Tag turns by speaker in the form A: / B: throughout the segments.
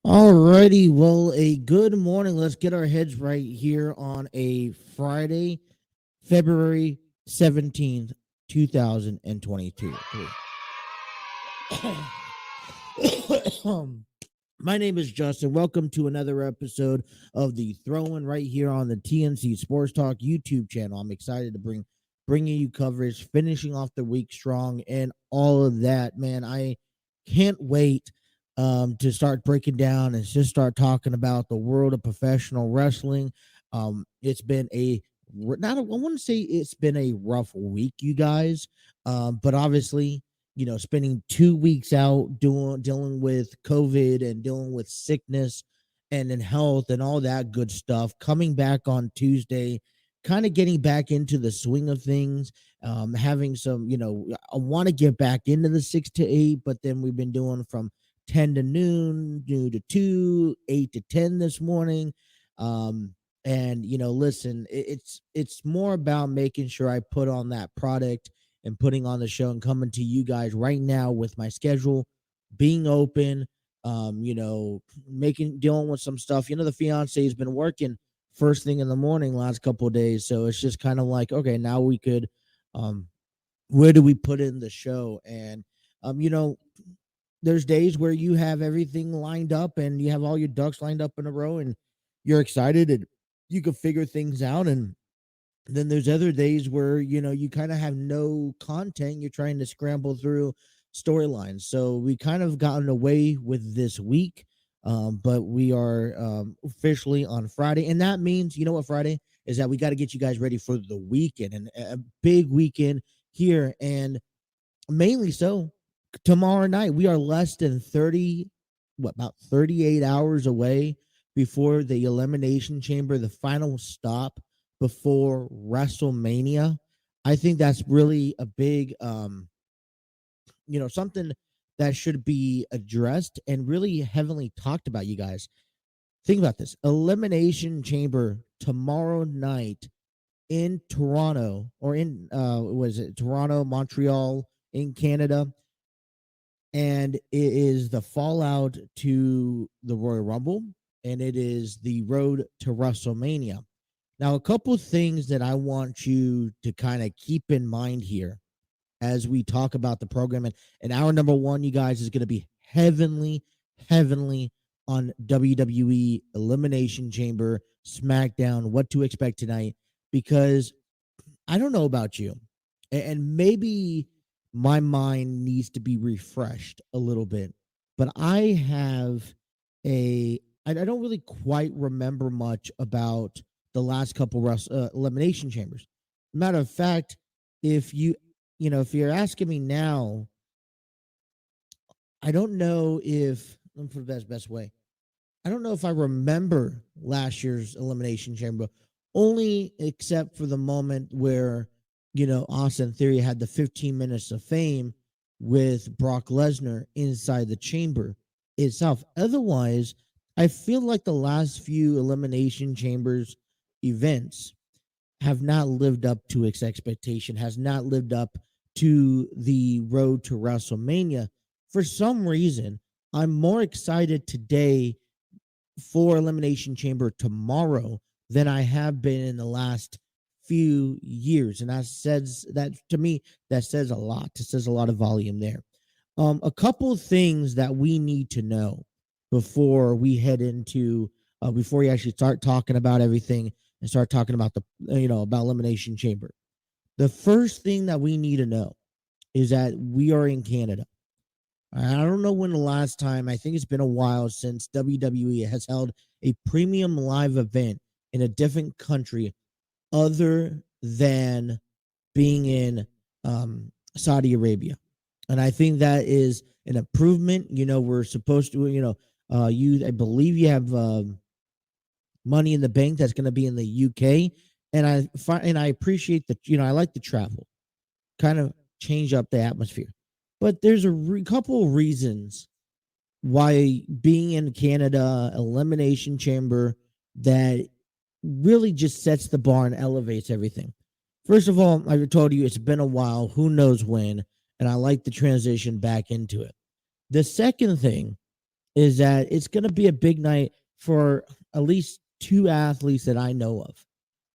A: Alrighty, well, a good morning. Let's get our heads right here on a Friday, February 17th, 2022. My name is Justin. Welcome to another episode of the Throw-In right here on the TNC Sports Talk YouTube channel. I'm excited to bringing you coverage, finishing off the week strong, and all of that. Man, I can't wait to start breaking down and just start talking about the world of professional wrestling. It's been I want to say it's been a rough week, you guys. But obviously, spending 2 weeks out dealing with COVID and dealing with sickness and in health and all that good stuff, coming back on Tuesday, kind of getting back into the swing of things, having some, I want to get back into the 6 to 8, but then we've been doing from 10 to noon, noon to 2, 8 to 10 this morning. And, listen, it's more about making sure I put on that product and putting on the show and coming to you guys right now with my schedule being open, dealing with some stuff. The fiance has been working first thing in the morning last couple of days. So it's just kind of like, okay, now we could, where do we put in the show? And, there's days where you have everything lined up and you have all your ducks lined up in a row and you're excited and you can figure things out. And then there's other days where, you kind of have no content. You're trying to scramble through storylines. So we kind of gotten away with this week, but we are officially on Friday. And that means, you know what Friday is? That we got to get you guys ready for the weekend, and a big weekend here. And mainly so, tomorrow night, we are less than about 38 hours away before the Elimination Chamber, the final stop before WrestleMania. I think that's really a big, something that should be addressed and really heavily talked about, you guys. Think about this. Elimination Chamber tomorrow night in Toronto, or in, Toronto, Montreal, in Canada. And it is the fallout to the Royal Rumble, and it is the road to WrestleMania. Now, a couple of things that I want you to kind of keep in mind here as we talk about the program. And hour number one, you guys, is going to be heavily on WWE Elimination Chamber, SmackDown, what to expect tonight, because I don't know about you, and maybe my mind needs to be refreshed a little bit, but I don't really quite remember much about the last couple Elimination Chambers. Matter of fact, if you're asking me now, I don't know if, let me put it best way, I don't know if I remember last year's Elimination Chamber, only except for the moment where Austin Theory had the 15 minutes of fame with Brock Lesnar inside the chamber itself. Otherwise, I feel like the last few Elimination Chambers events have not lived up to its expectation, has not lived up to the road to WrestleMania. For some reason, I'm more excited today for Elimination Chamber tomorrow than I have been in the last few years, and that to me, that says a lot. It says a lot of volume there. A couple of things that we need to know before we head into before we actually start talking about everything and start talking about about Elimination Chamber. The first thing that we need to know is that we are in Canada. I don't know when the last time, I think it's been a while since WWE has held a premium live event in a different country other than being in Saudi Arabia. And I think that is an improvement. We're supposed to, I believe you have Money in the Bank that's going to be in the UK. And I appreciate that, I like the travel, kind of change up the atmosphere. But there's a couple of reasons why being in Canada, Elimination Chamber, that really just sets the bar and elevates everything. First of all, I told you it's been a while, who knows when, and I like the transition back into it. The second thing is that it's going to be a big night for at least two athletes that I know of.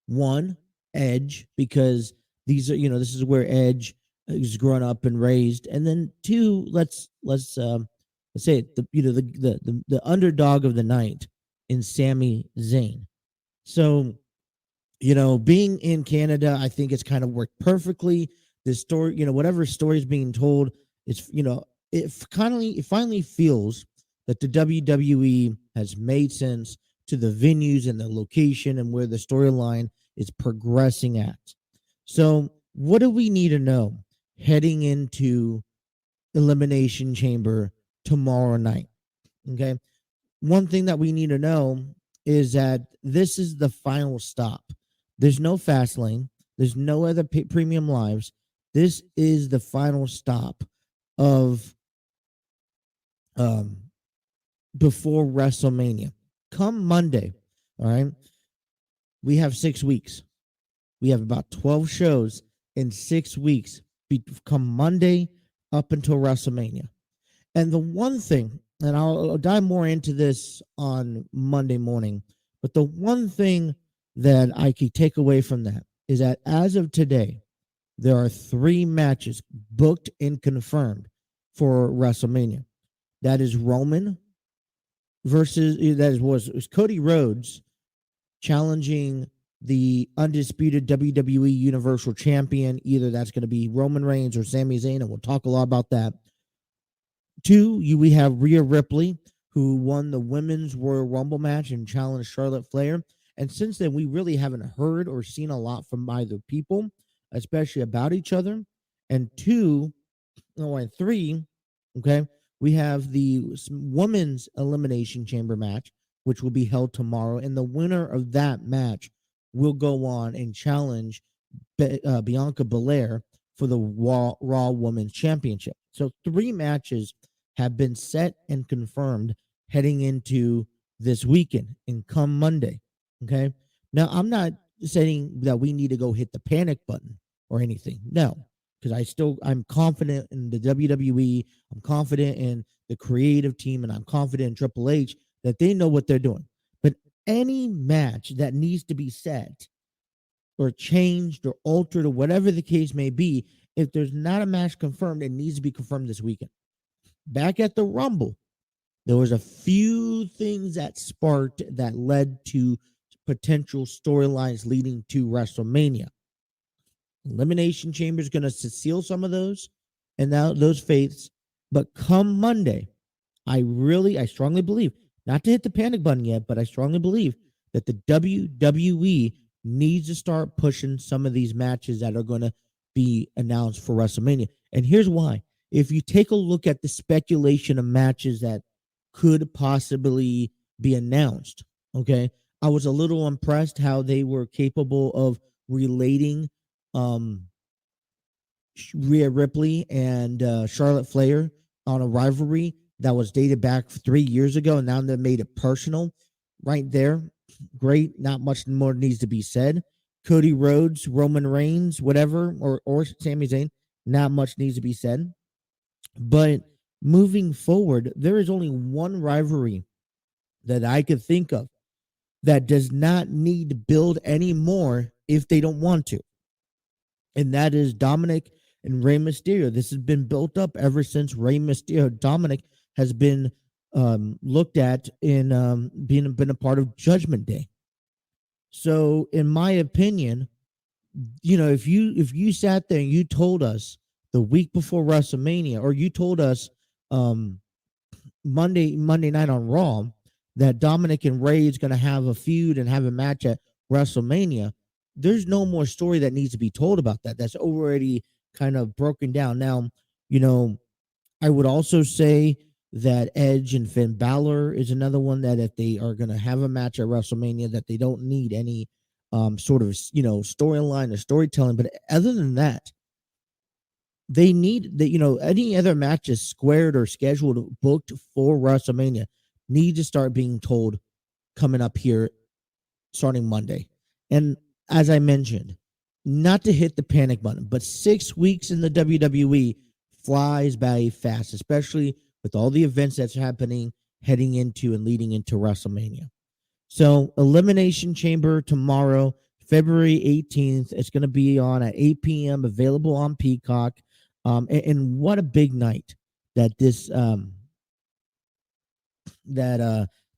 A: One, Edge, because this is where Edge is grown up and raised, and then two, let's say it, the underdog of the night in Sami Zayn. So, being in Canada, I think it's kind of worked perfectly. The story, whatever story is being told, it finally feels that the WWE has made sense to the venues and the location and where the storyline is progressing at. So, what do we need to know heading into Elimination Chamber tomorrow night? Okay. One thing that we need to know is that this is the final stop. There's no fast lane. There's no other premium lives. This is the final stop of before WrestleMania. Come Monday, all right, we have 6 weeks. We have about 12 shows in 6 weeks. Come Monday up until WrestleMania. And the one thing, and I'll dive more into this on Monday morning, but the one thing that I could take away from that is that as of today, there are 3 matches booked and confirmed for WrestleMania. That is Roman was Cody Rhodes challenging the undisputed WWE Universal Champion. Either that's going to be Roman Reigns or Sami Zayn, and we'll talk a lot about that. 2, we have Rhea Ripley, who won the Women's Royal Rumble match and challenged Charlotte Flair. And since then, we really haven't heard or seen a lot from either people, especially about each other. And 3, okay, we have the Women's Elimination Chamber match, which will be held tomorrow. And the winner of that match will go on and challenge Bianca Belair for the Raw Women's Championship. So 3 matches have been set and confirmed heading into this weekend and come Monday. Okay. Now, I'm not saying that we need to go hit the panic button or anything. No, because I'm confident in the WWE. I'm confident in the creative team, and I'm confident in Triple H that they know what they're doing. But any match that needs to be set or changed or altered or whatever the case may be, if there's not a match confirmed, it needs to be confirmed this weekend. Back at the Rumble, there was a few things that sparked that led to potential storylines leading to WrestleMania. Elimination Chamber is going to seal some of those and now those faiths. But come Monday, I strongly believe, not to hit the panic button yet, but I strongly believe that the WWE needs to start pushing some of these matches that are going to be announced for WrestleMania. And here's why. If you take a look at the speculation of matches that could possibly be announced, okay, I was a little impressed how they were capable of relating Rhea Ripley and Charlotte Flair on a rivalry that was dated back 3 years ago, and now they made it personal. Right there, great. Not much more needs to be said. Cody Rhodes, Roman Reigns, whatever, or Sami Zayn, not much needs to be said. But moving forward, there is only one rivalry that I could think of that does not need to build anymore if they don't want to. And that is Dominic and Rey Mysterio. This has been built up ever since Dominic has been looked at in been a part of Judgment Day. So, in my opinion, if you sat there and you told us the week before WrestleMania, or you told us Monday night on Raw that Dominic and Rey is going to have a feud and have a match at WrestleMania, there's no more story that needs to be told about that. That's already kind of broken down. Now, you know, I would also say that Edge and Finn Balor is another one that if they are going to have a match at WrestleMania, that they don't need any sort of, storyline or storytelling. But other than that, they need that, any other matches squared or scheduled, booked for WrestleMania need to start being told coming up here starting Monday. And as I mentioned, not to hit the panic button, but 6 weeks in the WWE flies by fast, especially with all the events that's happening heading into and leading into WrestleMania. So Elimination Chamber tomorrow, February 18th. It's going to be on at 8 p.m., available on Peacock. And what a big night that this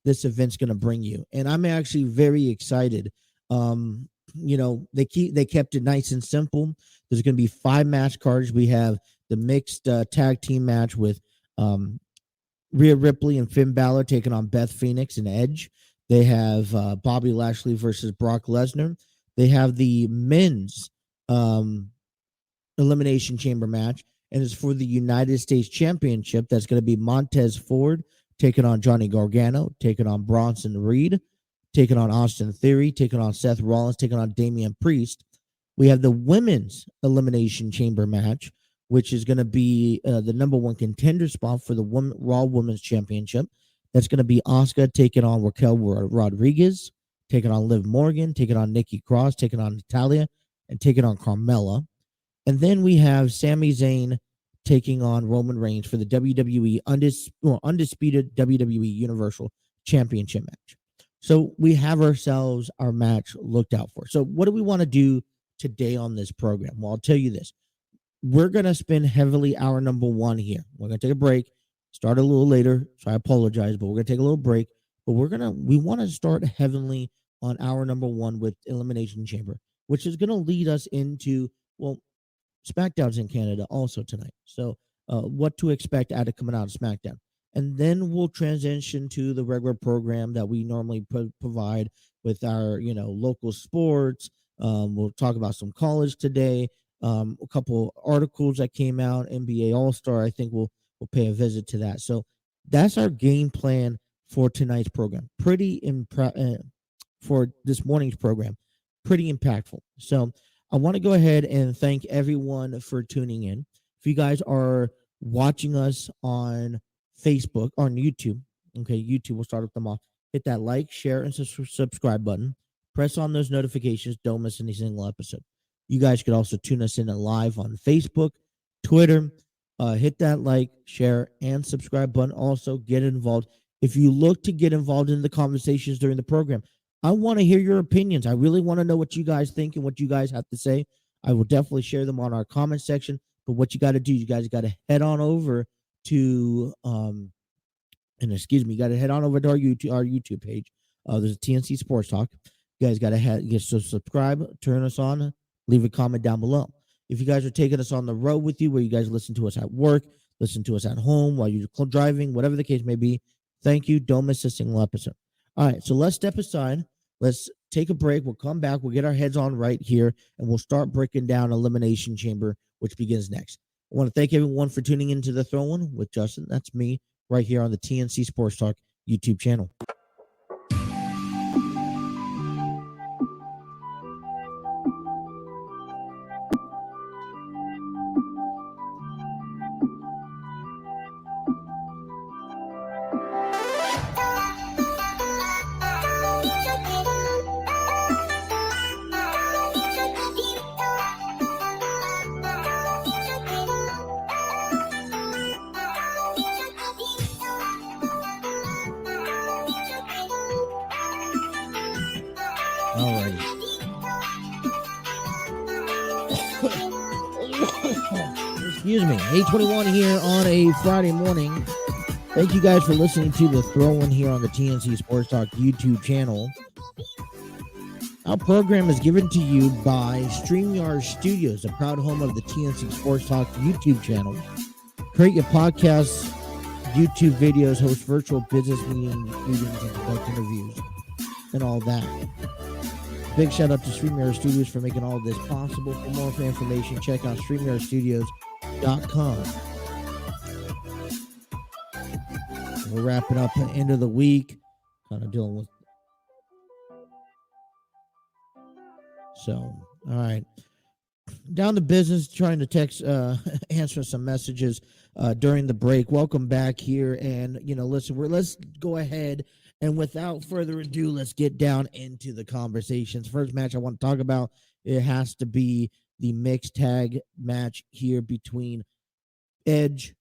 A: this event's going to bring you. And I'm actually very excited. They kept it nice and simple. There's going to be 5 match cards. We have the mixed tag team match with Rhea Ripley and Finn Balor taking on Beth Phoenix and Edge. They have Bobby Lashley versus Brock Lesnar. They have the men's Elimination Chamber match, and it's for the United States Championship. That's going to be Montez Ford taking on Johnny Gargano, taking on Bronson Reed, taking on Austin Theory, taking on Seth Rollins, taking on Damian Priest. We have the women's Elimination Chamber match, which is going to be the number 1 contender spot for the Raw Women's Championship. That's going to be Asuka taking on Raquel Rodriguez, taking on Liv Morgan, taking on Nikki Cross, taking on Natalya, and taking on Carmella. And then we have Sami Zayn taking on Roman Reigns for the WWE undisputed WWE Universal Championship match. So we have ourselves our match looked out for. So what do we want to do today on this program? Well, I'll tell you this. We're going to spend heavily hour number 1 here. We're going to take a break, start a little later, so I apologize, but we're going to take a little break. But we want to start heavily on hour number 1 with Elimination Chamber, which is going to lead us into, SmackDown's in Canada also tonight. So what to expect coming out of SmackDown. And then we'll transition to the regular program that we normally provide with our, local sports. We'll talk about some college today. A couple articles that came out, NBA All-Star. I think we'll pay a visit to that. So that's our game plan for tonight's program. For this morning's program, pretty impactful. So I want to go ahead and thank everyone for tuning in. If you guys are watching us on Facebook, on YouTube, YouTube, we'll start with them off. Hit that like, share, and subscribe button. Press on those notifications. Don't miss any single episode. You guys could also tune us in live on Facebook, Twitter. Hit that like, share, and subscribe button. Also, get involved. If you look to get involved in the conversations during the program, I want to hear your opinions. I really want to know what you guys think and what you guys have to say. I will definitely share them on our comment section. But what you got to do, you guys got to head on over to you got to head on over to our YouTube page. There's a TNC Sports Talk. You guys got to subscribe, turn us on, leave a comment down below. If you guys are taking us on the road with you, where you guys listen to us at work, listen to us at home while you're driving, whatever the case may be, thank you. Don't miss a single episode. All right, so let's step aside. Let's take a break. We'll come back. We'll get our heads on right here, and we'll start breaking down Elimination Chamber, which begins next. I want to thank everyone for tuning into the Throw-In with Justin. That's me right here on the TNC Sports Talk YouTube channel. Excuse me, 8:21 here on a Friday morning. Thank you guys for listening to the Throw-In here on the TNC Sports Talk YouTube channel. Our program is given to you by StreamYard Studios, a proud home of the TNC Sports Talk YouTube channel. Create your podcasts, YouTube videos, host virtual business meetings, and conduct interviews, and all that. Big shout out to StreamYard Studios for making all of this possible. For more information, check out StreamYardStudios.com. We're wrapping up the end of the week, kind of dealing with. So, all right. Down to business, trying to text, answer some messages during the break. Welcome back here. And, listen, let's go ahead and without further ado, let's get down into the conversations. First match I want to talk about, it has to be the mixed tag match here between Edge,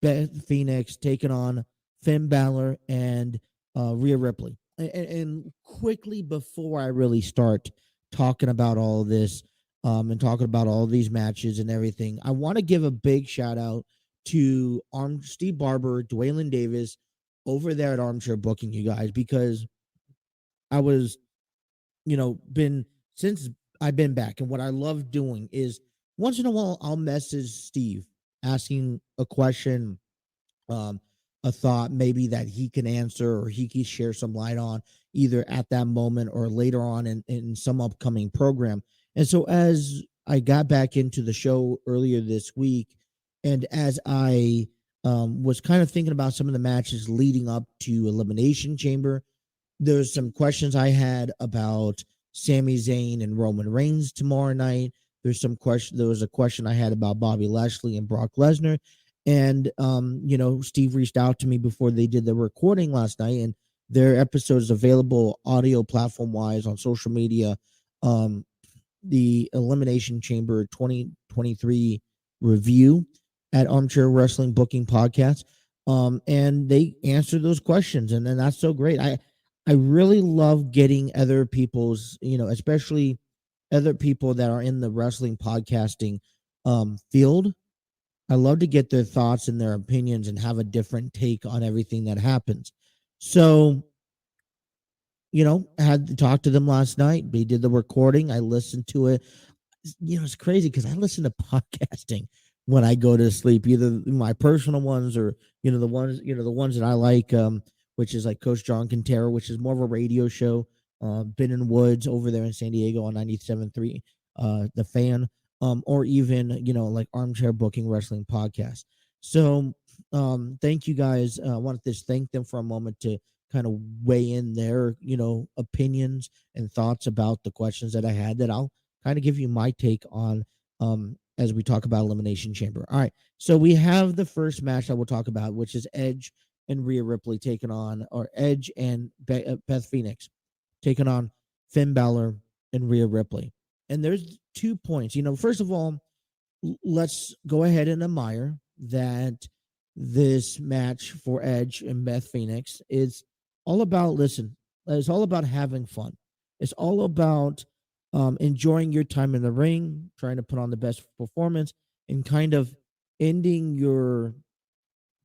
A: Beth Phoenix taking on Finn Balor and Rhea Ripley. And quickly before I really start talking about all of this and talking about all these matches and everything, I want to give a big shout out to Steve Barber, Dwaylen Davis over there at Armchair Booking, you guys, because I was, since I've been back, and what I love doing is once in a while I'll message Steve asking a question, a thought maybe that he can answer or he can share some light on either at that moment or later on in some upcoming program. And so as I got back into the show earlier this week, and as I was kind of thinking about some of the matches leading up to Elimination Chamber, there's some questions I had about Sami Zayn and Roman Reigns tomorrow night. There was a question I had about Bobby Lashley and Brock Lesnar. And Steve reached out to me before they did the recording last night, and their episode is available audio platform wise on social media. The Elimination Chamber 2023 review at Armchair Wrestling Booking Podcast. And they answered those questions, and then that's so great. I really love getting other people's, especially other people that are in the wrestling podcasting field. I love to get their thoughts and their opinions and have a different take on everything that happens. So, I had to talk to them last night. They did the recording. I listened to it. It's crazy because I listen to podcasting when I go to sleep, either my personal ones or, the ones that I like, which is like Coach John Quintero, which is more of a radio show. Ben and Woods over there in San Diego on 97.3, The Fan. Or even, like Armchair Booking Wrestling Podcast. So thank you guys. I wanted to thank them for a moment to kind of weigh in their, opinions and thoughts about the questions that I had, that I'll kind of give you my take on as we talk about Elimination Chamber. All right. So we have the first match that we'll talk about, which is Edge and Rhea Ripley taking on, or Edge and Beth Phoenix taking on Finn Balor and Rhea Ripley. And there's 2 points. First of all, let's go ahead and admire that this match for Edge and Beth Phoenix is all about, it's all about having fun. It's all about enjoying your time in the ring, trying to put on the best performance, and kind of ending your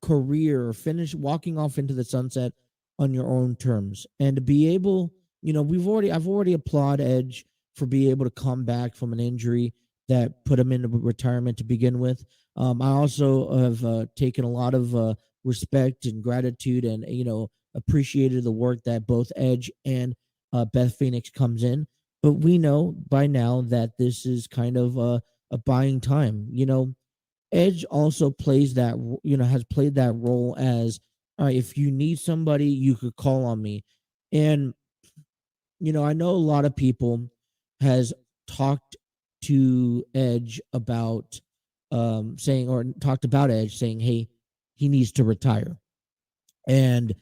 A: career or walking off into the sunset on your own terms. And to be able, I've already applauded Edge for being able to come back from an injury that put him into retirement to begin with. I also have taken a lot of respect and gratitude and, appreciated the work that both Edge and Beth Phoenix comes in. But we know by now that this is kind of a buying time. Edge also plays that, has played that role as, all right, if you need somebody, you could call on me. And, I know a lot of people has talked to Edge about talked about Edge saying, hey, he needs to retire. And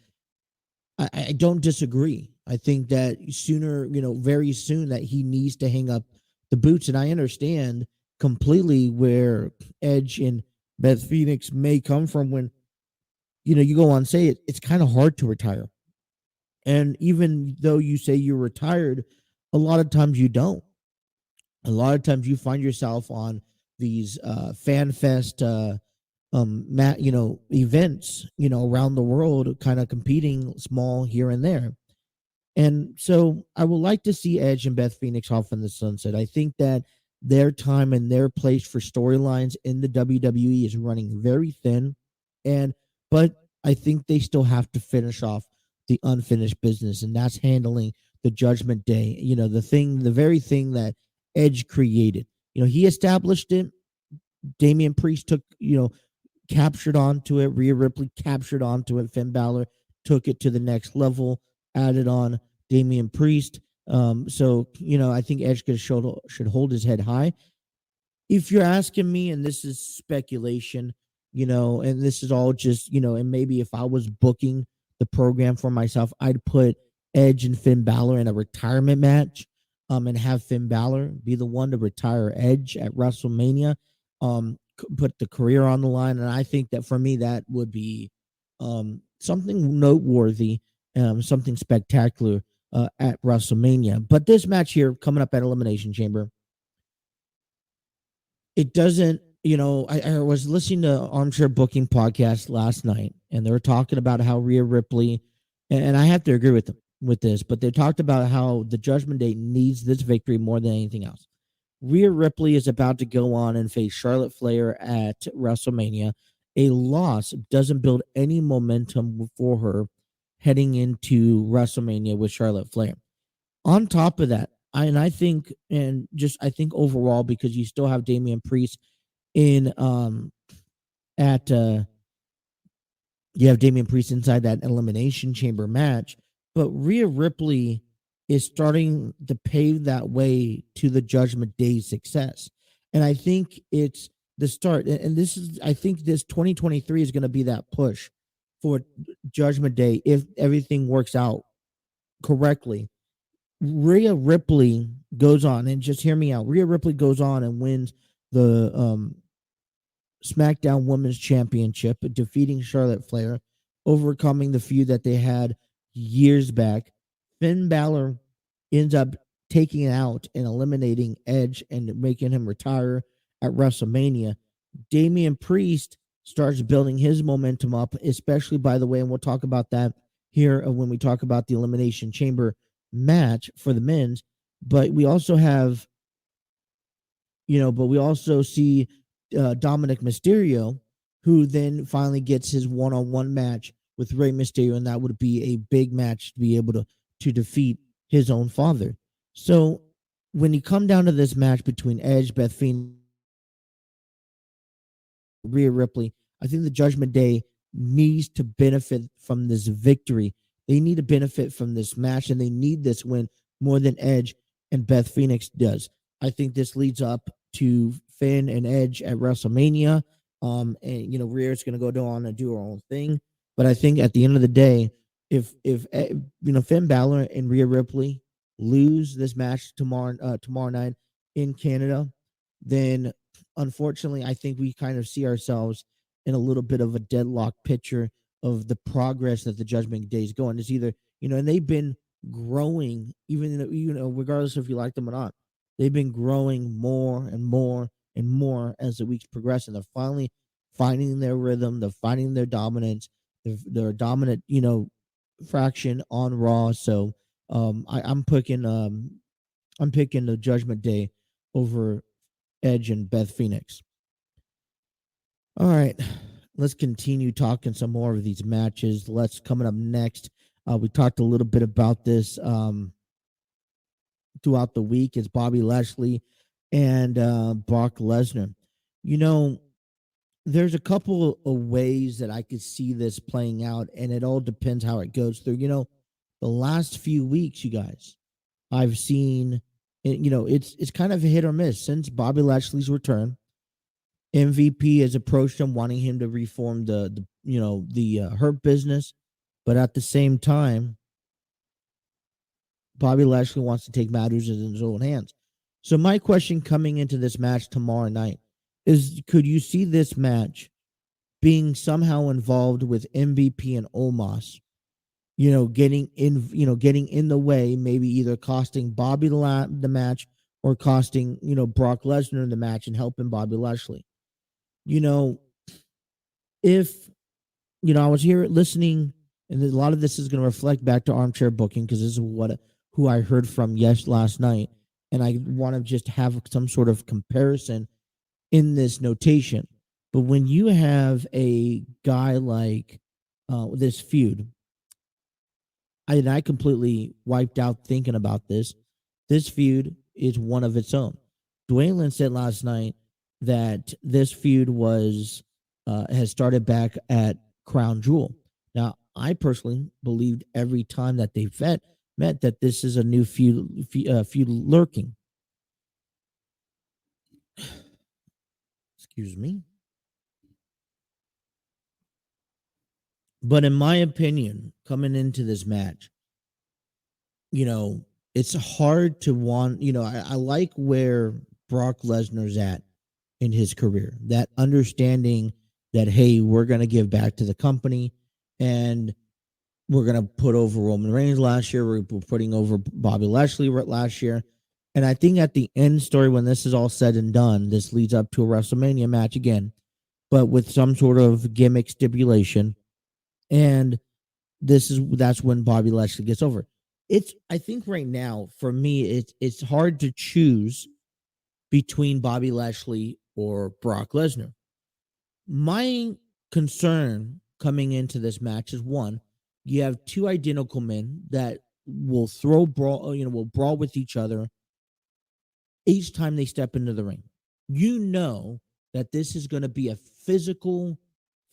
A: I don't disagree. I think that sooner, very soon, that he needs to hang up the boots. And I understand completely where Edge and Beth Phoenix may come from when, you go on and say it, it's kind of hard to retire. And even though you say you're retired, a lot of times you don't. A lot of times you find yourself on these fan fest events, around the world, kind of competing small here and there. And so I would like to see Edge and Beth Phoenix off in the sunset. I think that their time and their place for storylines in the WWE is running very thin. But I think they still have to finish off the unfinished business, and that's handling the Judgment Day. The very thing that Edge created. He established it. Damian Priest captured onto it. Rhea Ripley captured onto it. Finn Balor took it to the next level, added on Damian Priest. I think Edge should hold his head high. If you're asking me, and this is speculation, and this is all just, and maybe if I was booking the program for myself, I'd put Edge and Finn Balor in a retirement match, and have Finn Balor be the one to retire Edge at WrestleMania, put the career on the line. And I think that for me, that would be something noteworthy, something spectacular at WrestleMania. But this match here coming up at Elimination Chamber, it doesn't, I was listening to Armchair Booking podcast last night, and they were talking about how Rhea Ripley, and I have to agree with this, but they talked about how the Judgment Day needs this victory more than anything else. Rhea Ripley is about to go on and face Charlotte Flair at WrestleMania. A loss doesn't build any momentum for her heading into WrestleMania with Charlotte Flair. On top of that, I think overall, because you still have Damian Priest in you have Damian Priest inside that Elimination Chamber match, but Rhea Ripley is starting to pave that way to the Judgment Day's success. And I think it's the start. And I think this 2023 is going to be that push for Judgment Day if everything works out correctly. Rhea Ripley goes on, and just hear me out. Rhea Ripley goes on and wins the SmackDown Women's Championship, defeating Charlotte Flair, overcoming the feud that they had years back. Finn Balor ends up taking it out and eliminating Edge and making him retire at WrestleMania. Damian Priest starts building his momentum up, especially, by the way, and we'll talk about that here when we talk about the Elimination Chamber match for the men's. But we also have, see Dominic Mysterio, who then finally gets his one-on-one match with Rey Mysterio, and that would be a big match to be able to defeat his own father. So when you come down to this match between Edge, Beth Phoenix, Rhea Ripley, I think the Judgment Day needs to benefit from this victory. They need to benefit from this match, and they need this win more than Edge and Beth Phoenix does. I think this leads up to Finn and Edge at WrestleMania. And Rhea's going to go on and do her own thing. But I think at the end of the day, if Finn Balor and Rhea Ripley lose this match tomorrow night in Canada, then unfortunately I think we kind of see ourselves in a little bit of a deadlock picture of the progress that the Judgment Day is going. It's either, and they've been growing, even regardless if you like them or not, they've been growing more and more and more as the weeks progress, and they're finally finding their rhythm, they're finding their dominance, their dominant, fraction on Raw. So I'm picking the Judgment Day over Edge and Beth Phoenix. All right, let's continue talking some more of these matches. Coming up next, we talked a little bit about this throughout the week. It's Bobby Lashley and Brock Lesnar. There's a couple of ways that I could see this playing out, and it all depends how it goes through. The last few weeks, you guys, I've seen, it's kind of a hit or miss since Bobby Lashley's return. MVP has approached him, wanting him to reform the Hurt business, but at the same time, Bobby Lashley wants to take matters in his own hands. So my question coming into this match tomorrow night is, could you see this match being somehow involved with MVP and Omos, getting in the way, maybe either costing Bobby the match or costing, Brock Lesnar the match and helping Bobby Lashley? If, I was here listening, and a lot of this is going to reflect back to Armchair Booking, because this is who I heard from last night, and I want to just have some sort of comparison in this notation. But when you have a guy like this feud, I completely wiped out thinking about this. This feud is one of its own. Dwayne said last night that this feud was has started back at Crown Jewel. Now, I personally believed every time that they met that this is a new feud lurking. Excuse me. But in my opinion, coming into this match, you know, it's hard to want, I like where Brock Lesnar's at in his career. That understanding that, hey, we're going to give back to the company and we're going to put over Roman Reigns last year. We're putting over Bobby Lashley last year. And I think at the end story, when this is all said and done, this leads up to a WrestleMania match again, but with some sort of gimmick stipulation. And that's when Bobby Lashley gets over. I think right now for me it's hard to choose between Bobby Lashley or Brock Lesnar. My concern coming into this match is, one, you have two identical men that will will brawl with each other each time they step into the ring. You know that this is going to be a physical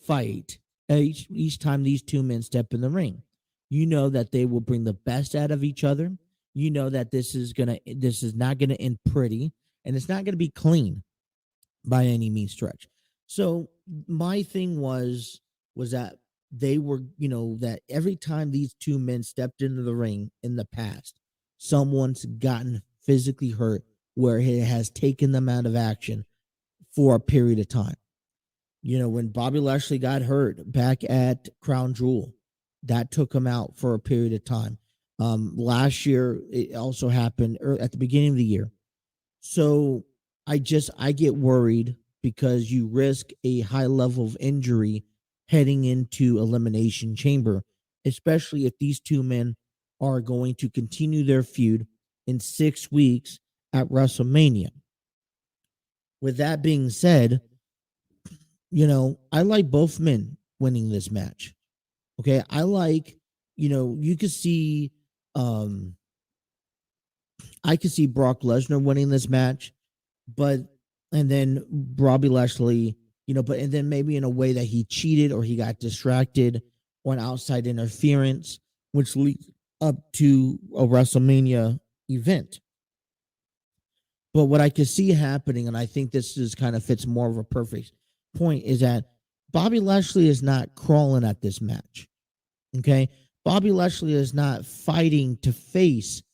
A: fight each time these two men step in the ring. You know that they will bring the best out of each other. You know that this is not gonna end pretty, and it's not gonna be clean by any means stretch. So my thing was that they were, that every time these two men stepped into the ring in the past, someone's gotten physically hurt where it has taken them out of action for a period of time. When Bobby Lashley got hurt back at Crown Jewel, that took him out for a period of time. Last year, it also happened at the beginning of the year. So I get worried because you risk a high level of injury heading into Elimination Chamber, especially if these two men are going to continue their feud in 6 weeks at WrestleMania. With that being said, I like both men winning this match. Okay, I like, you could see, I could see Brock Lesnar winning this match, and then Bobby Lashley, and then maybe in a way that he cheated or he got distracted on outside interference, which leads up to a WrestleMania event. But what I could see happening, and I think this is kind of fits more of a perfect point, is that Bobby Lashley is not crawling at this match. Okay? Bobby Lashley is not fighting to face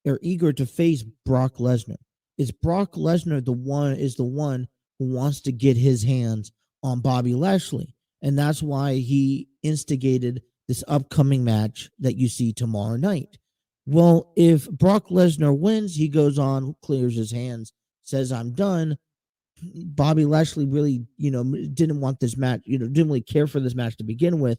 A: or eager to face Brock Lesnar. Is Brock Lesnar the one who wants to get his hands on Bobby Lashley. And that's why he instigated this upcoming match that you see tomorrow night. Well, if Brock Lesnar wins, he goes on, clears his hands, says, I'm done. Bobby Lashley really, didn't want this match, didn't really care for this match to begin with.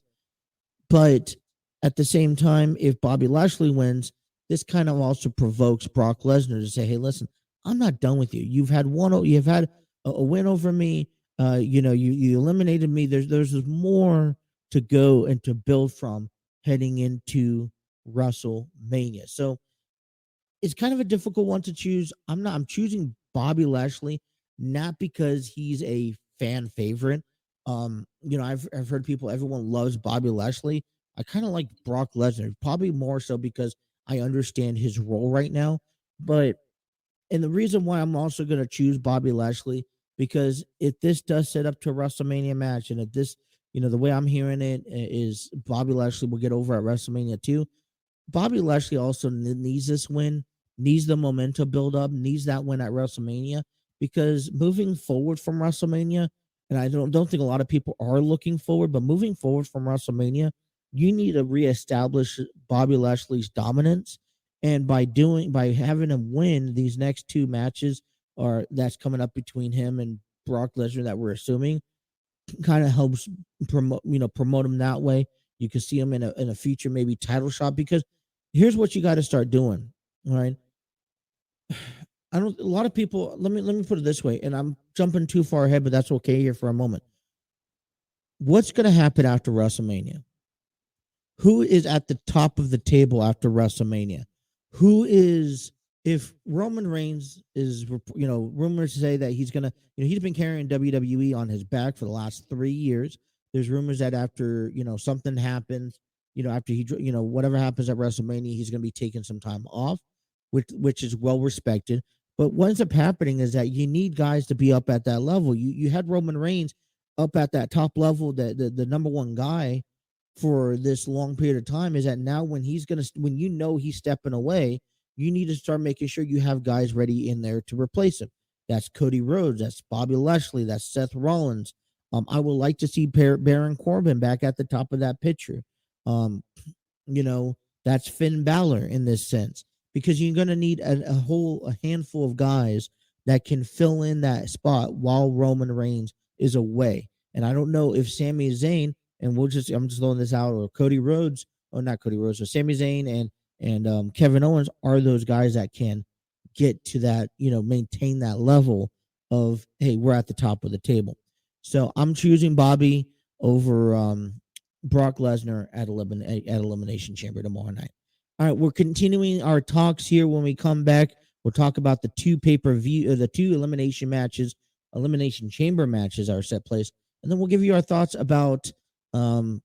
A: But at the same time, if Bobby Lashley wins, this kind of also provokes Brock Lesnar to say, hey, listen, I'm not done with you. You've had a win over me. You eliminated me. There's more to go and to build from heading into WrestleMania. So it's kind of a difficult one to choose. I'm choosing Bobby Lashley, not because he's a fan favorite. I've heard everyone loves Bobby Lashley. I kind of like Brock Lesnar, probably more so because I understand his role right now. And the reason why I'm also going to choose Bobby Lashley, because if this does set up to a WrestleMania match, and if this, the way I'm hearing it is Bobby Lashley will get over at WrestleMania 2. Bobby Lashley also needs this win, needs the momentum build up, needs that win at WrestleMania, because moving forward from WrestleMania, and I don't think a lot of people are looking forward, but moving forward from WrestleMania, you need to reestablish Bobby Lashley's dominance. And by having him win these next two matches, or that's coming up between him and Brock Lesnar that we're assuming, kind of helps promote him that way. You can see him in a future maybe title shot, because here's what you got to start doing. All right. A lot of people, let me put it this way, and I'm jumping too far ahead, but that's okay here for a moment. What's going to happen after WrestleMania? who is at the top of the table after WrestleMania? Who is, if Roman Reigns is, rumors say that he's gonna, he's been carrying WWE on his back for the last 3 years. There's rumors that after, something happens, after he, whatever happens at WrestleMania, he's gonna be taking some time off, which is well respected. But what ends up happening is that you need guys to be up at that level. You had Roman Reigns up at that top level, the number one guy for this long period of time. Is that now when when he's stepping away, you need to start making sure you have guys ready in there to replace him. That's Cody Rhodes, that's Bobby Lashley, that's Seth Rollins. I would like to see Baron Corbin back at the top of that picture. Um, that's Finn Balor in this sense, because you're going to need a handful of guys that can fill in that spot while Roman Reigns is away. And I don't know if Sami Zayn, and I'm just throwing this out, or Cody Rhodes, or not Cody Rhodes, or Sami Zayn and Kevin Owens are those guys that can get to that, maintain that level of, hey, we're at the top of the table. So I'm choosing Bobby over Brock Lesnar at Elimination Chamber tomorrow night. All right, we're continuing our talks here. When we come back, we'll talk about the two Elimination Chamber matches are set place, and then we'll give you our thoughts about Sami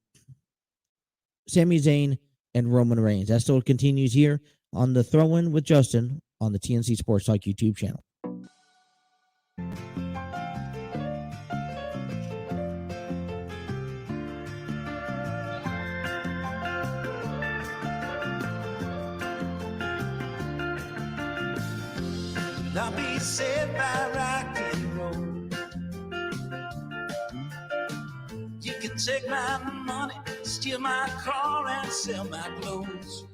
A: Zayn and Roman Reigns. That still continues here on the Throw-In with Justin on the TNC Sports Talk YouTube channel.
B: I'll be saved by rock and roll. You can take my money, steal my car, and sell my clothes.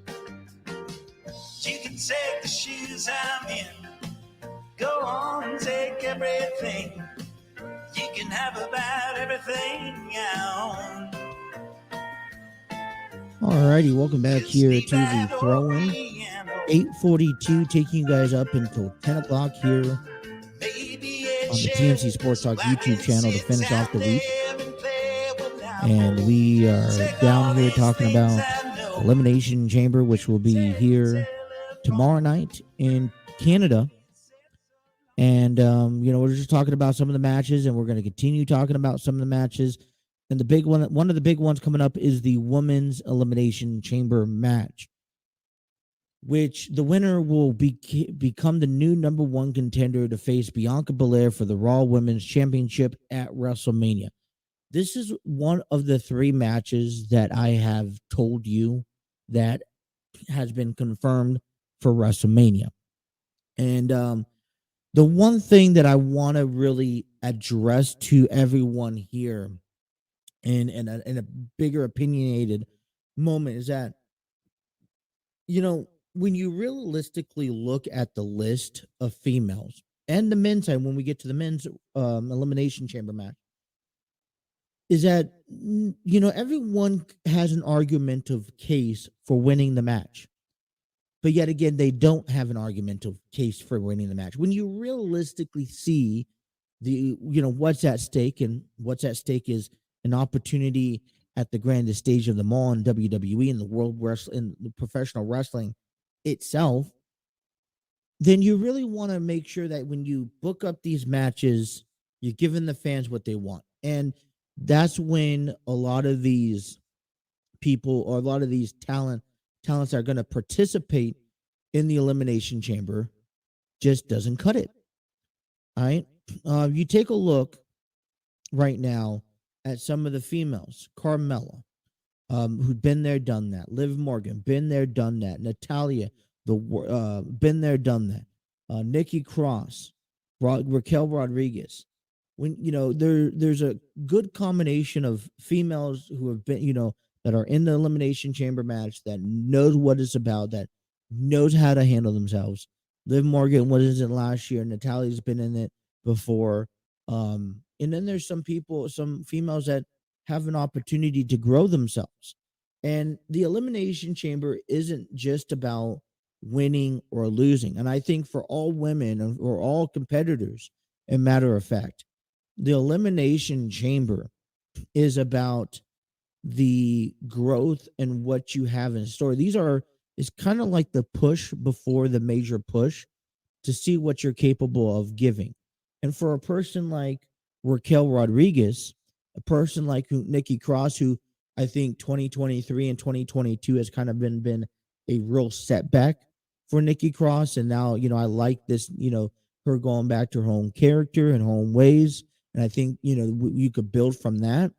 B: You can take the shoes I'm in, go on and take everything. You can have about everything I own.
A: Alrighty, welcome back here to the Throw-In. 8:42, taking you guys up until 10 o'clock here on the TNC Sports Talk YouTube channel to finish off the week. And we are down here talking about Elimination Chamber, which will be here tomorrow night in Canada. And, we're just talking about some of the matches, and we're going to continue talking about some of the matches. And the big one of the big ones coming up is the Women's Elimination Chamber match, which the winner will become the new number one contender to face Bianca Belair for the Raw Women's Championship at WrestleMania. This is one of the three matches that I have told you that has been confirmed for WrestleMania. And the one thing that I want to really address to everyone here in a bigger opinionated moment is that, when you realistically look at the list of females and the men's side, when we get to the men's Elimination Chamber match, is that, everyone has an argumentative case for winning the match. But yet again, they don't have an argumentative case for winning the match. When you realistically see what's at stake, and what's at stake is an opportunity at the grandest stage of them all in WWE and the world wrestling, in the professional wrestling itself, then you really want to make sure that when you book up these matches, you're giving the fans what they want. And that's when a lot of these people, or a lot of these talents that are going to participate in the Elimination Chamber, just doesn't cut it. All right. You take a look right now at some of the females. Carmella, who'd been there, done that. Liv Morgan, been there, done that. Natalia, been there, done that. Nikki Cross, Raquel Rodriguez. When there's a good combination of females who have been, that are in the Elimination Chamber match, that knows what it's about, that knows how to handle themselves. Liv Morgan was in it last year. Natalia's been in it before. And then there's some females that have an opportunity to grow themselves. And the Elimination Chamber isn't just about winning or losing. And I think for all women, or all competitors, a matter of fact, the Elimination Chamber is about the growth and what you have in store. It's kind of like the push before the major push to see what you're capable of giving. And for a person like Raquel Rodriguez, a person like Nikki Cross, who I think 2023 and 2022 has kind of been a real setback for Nikki Cross. And now, I like this, her going back to her home character and home ways. And I think, you could build from that.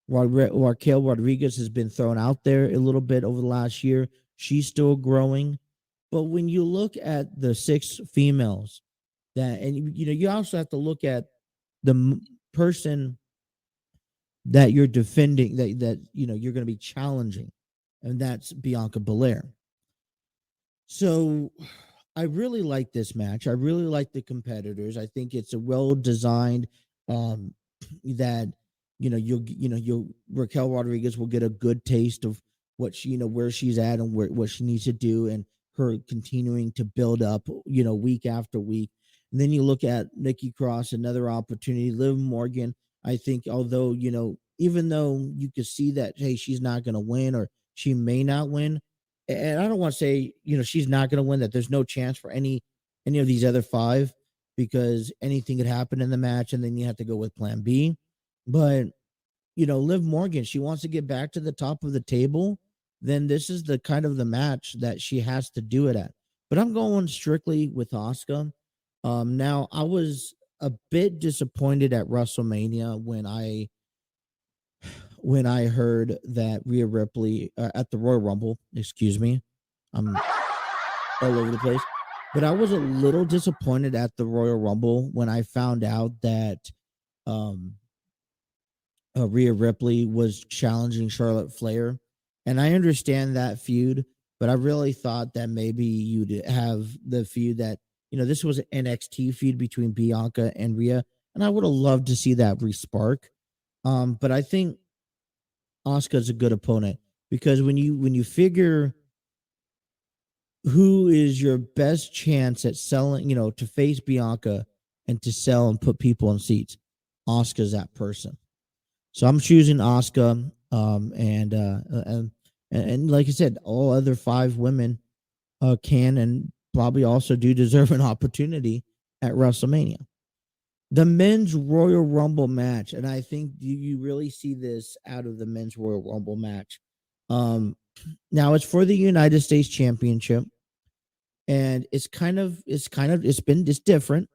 A: Raquel Rodriguez has been thrown out there a little bit over the last year. She's still growing. But when you look at the 6 females and you also have to look at the person that you're defending, that you're going to be challenging, and that's Bianca Belair. So I really like this match. I really like the competitors. I think it's a well designed that you'll Raquel Rodriguez will get a good taste of what she where she's at and what she needs to do, and her continuing to build up week after week. And then you look at Nikki Cross, another opportunity. Liv Morgan, I think, although even though you could see that, hey, she's not going to win or she may not win, and I don't want to say she's not going to win, that there's no chance for any of these other 5, because anything could happen in the match, and then you have to go with Plan B. But Liv Morgan, she wants to get back to the top of the table, then this is the kind of the match that she has to do it at. But I'm going strictly with Asuka. Now I was a bit disappointed at WrestleMania when I heard that Rhea Ripley at the Royal Rumble, excuse me, I'm all over the place. But I was a little disappointed at the Royal Rumble when I found out that Rhea Ripley was challenging Charlotte Flair. And I understand that feud, but I really thought that maybe you'd have the feud that, this was an NXT feud between Bianca and Rhea. And I would have loved to see that respark. But I think Asuka's a good opponent, because when you figure who is your best chance at selling, to face Bianca and to sell and put people in seats, Asuka's that person. So I'm choosing Asuka. And like I said, all other 5 women can and probably also do deserve an opportunity at WrestleMania. The men's Royal Rumble match, and I think you really see this out of the men's Royal Rumble match. Now it's for the United States Championship, and it's different,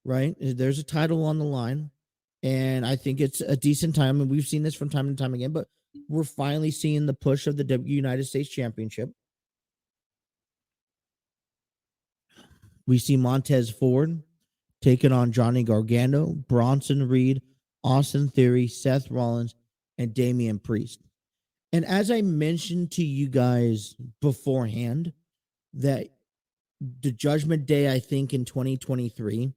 A: right? There's a title on the line, and I think it's a decent time, and we've seen this from time to time again, but we're finally seeing the push of the United States Championship. We see Montez Ford taking on Johnny Gargano, Bronson Reed, Austin Theory, Seth Rollins, and Damian Priest. And as I mentioned to you guys beforehand, that the Judgment Day, I think, in 2023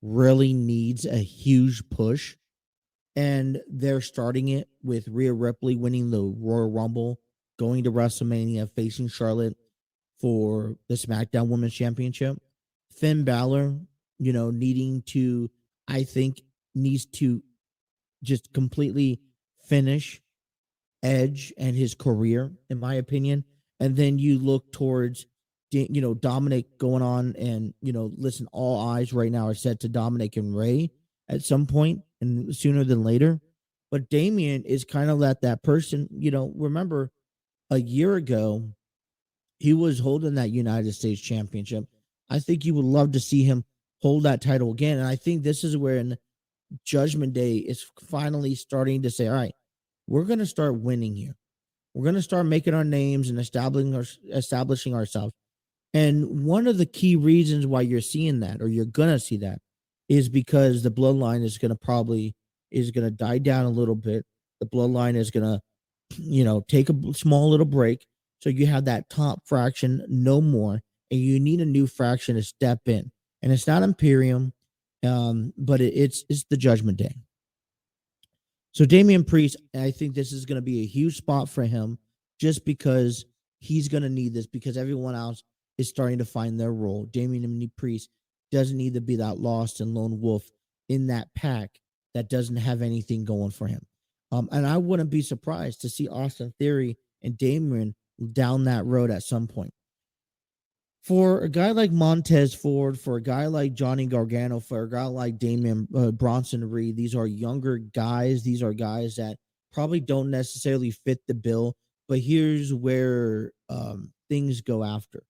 A: really needs a huge push. And they're starting it with Rhea Ripley winning the Royal Rumble, going to WrestleMania, facing Charlotte for the SmackDown Women's Championship. Finn Balor, needs to just completely finish Edge and his career, in my opinion. And then you look towards, Dominic going on, and, listen, all eyes right now are set to Dominic and Ray at some point, and sooner than later. But Damian is kind of that person, remember a year ago, he was holding that United States Championship. I think you would love to see him hold that title again. And I think this is where in Judgment Day is finally starting to say, all right, we're going to start winning here. We're going to start making our names and establishing ourselves. And one of the key reasons why you're seeing that, or you're going to see that, is because the bloodline is going to die down a little bit. The bloodline is going to, take a small little break. So you have that top fraction no more, and you need a new fraction to step in. And it's not Imperium, but it's the Judgment Day. So Damian Priest, I think this is going to be a huge spot for him, just because he's going to need this, because everyone else is starting to find their role. Damian Priest doesn't need to be that lost and lone wolf in that pack that doesn't have anything going for him. And I wouldn't be surprised to see Austin Theory and Damian down that road at some point. For a guy like Montez Ford, for a guy like Johnny Gargano, for a guy like Damian Bronson Reed, these are younger guys. These are guys that probably don't necessarily fit the bill. But here's where things go after.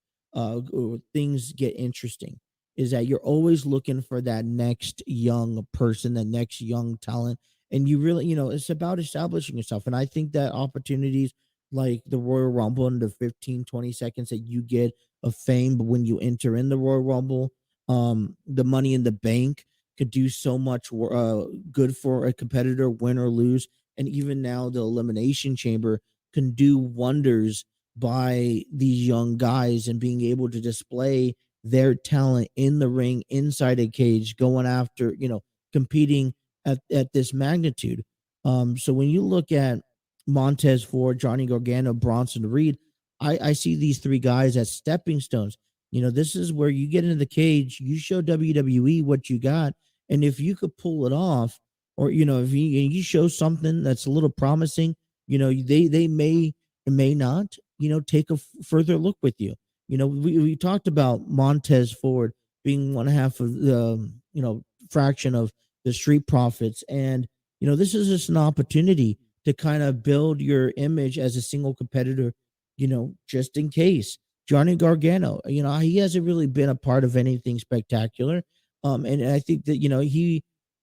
A: Things get interesting. Is that you're always looking for that next young person, the next young talent, and you really, it's about establishing yourself. And I think that opportunities like the Royal Rumble and the 15, 20 seconds that you get of fame, but when you enter in the Royal Rumble, the Money in the Bank could do so much good for a competitor, win or lose. And even now, the Elimination Chamber can do wonders by these young guys and being able to display their talent in the ring, inside a cage, going after, competing at this magnitude. So when you look at Montez Ford, Johnny Gargano, Bronson Reed, I see these three guys as stepping stones. This is where you get into the cage, you show WWE what you got, and if you could pull it off, or if you show something that's a little promising, they may or may not, take a further look with you. We talked about Montez Ford being one half of the fraction of the Street Profits, and this is just an opportunity to kind of build your image as a single competitor, just in case. Johnny Gargano, he hasn't really been a part of anything spectacular. And I think that,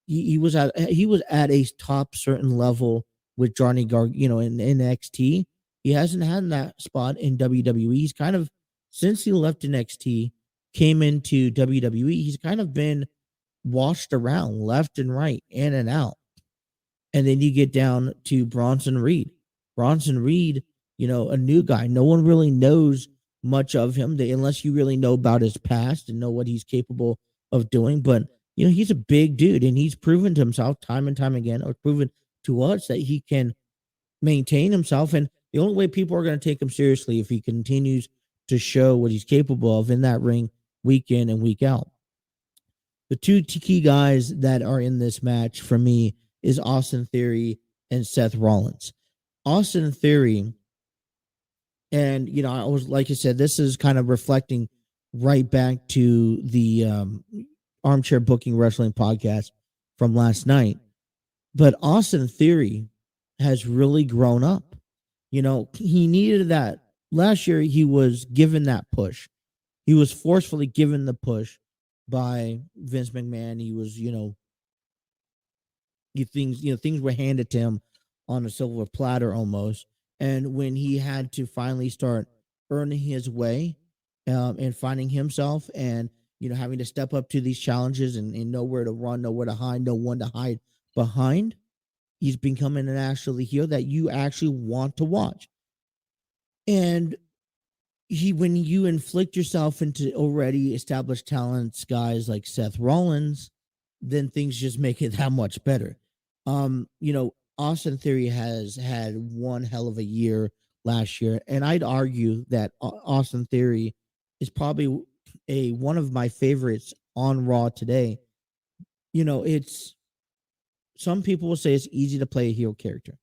A: he was at a top certain level with Johnny in NXT. He hasn't had that spot in WWE. He's kind of, since he left NXT, came into WWE, he's kind of been washed around left and right, in and out. And then you get down to Bronson Reed. Bronson Reed, a new guy. No one really knows much of him unless you really know about his past and know what he's capable of doing. But, he's a big dude, and he's proven to himself time and time again, or proven to us that he can maintain himself. And the only way people are going to take him seriously if he continues to show what he's capable of in that ring week in and week out. The two key guys that are in this match for me is Austin Theory and Seth Rollins. Austin Theory, and I was, like I said, this is kind of reflecting right back to the Armchair Booking Wrestling podcast from last night. But Austin Theory has really grown up. He needed that. Last year, he was given that push. He was forcefully given the push by Vince McMahon. He was, things were handed to him on a silver platter almost. And when he had to finally start earning his way and finding himself and, having to step up to these challenges and know where to run, know where to hide, know when to hide behind, he's becoming an actually heel that you actually want to watch. And when you inflict yourself into already established talents, guys like Seth Rollins, then things just make it that much better. Austin Theory has had one hell of a year last year, and I'd argue that Austin Theory is probably one of my favorites on Raw today. It's, some people will say it's easy to play a heel character,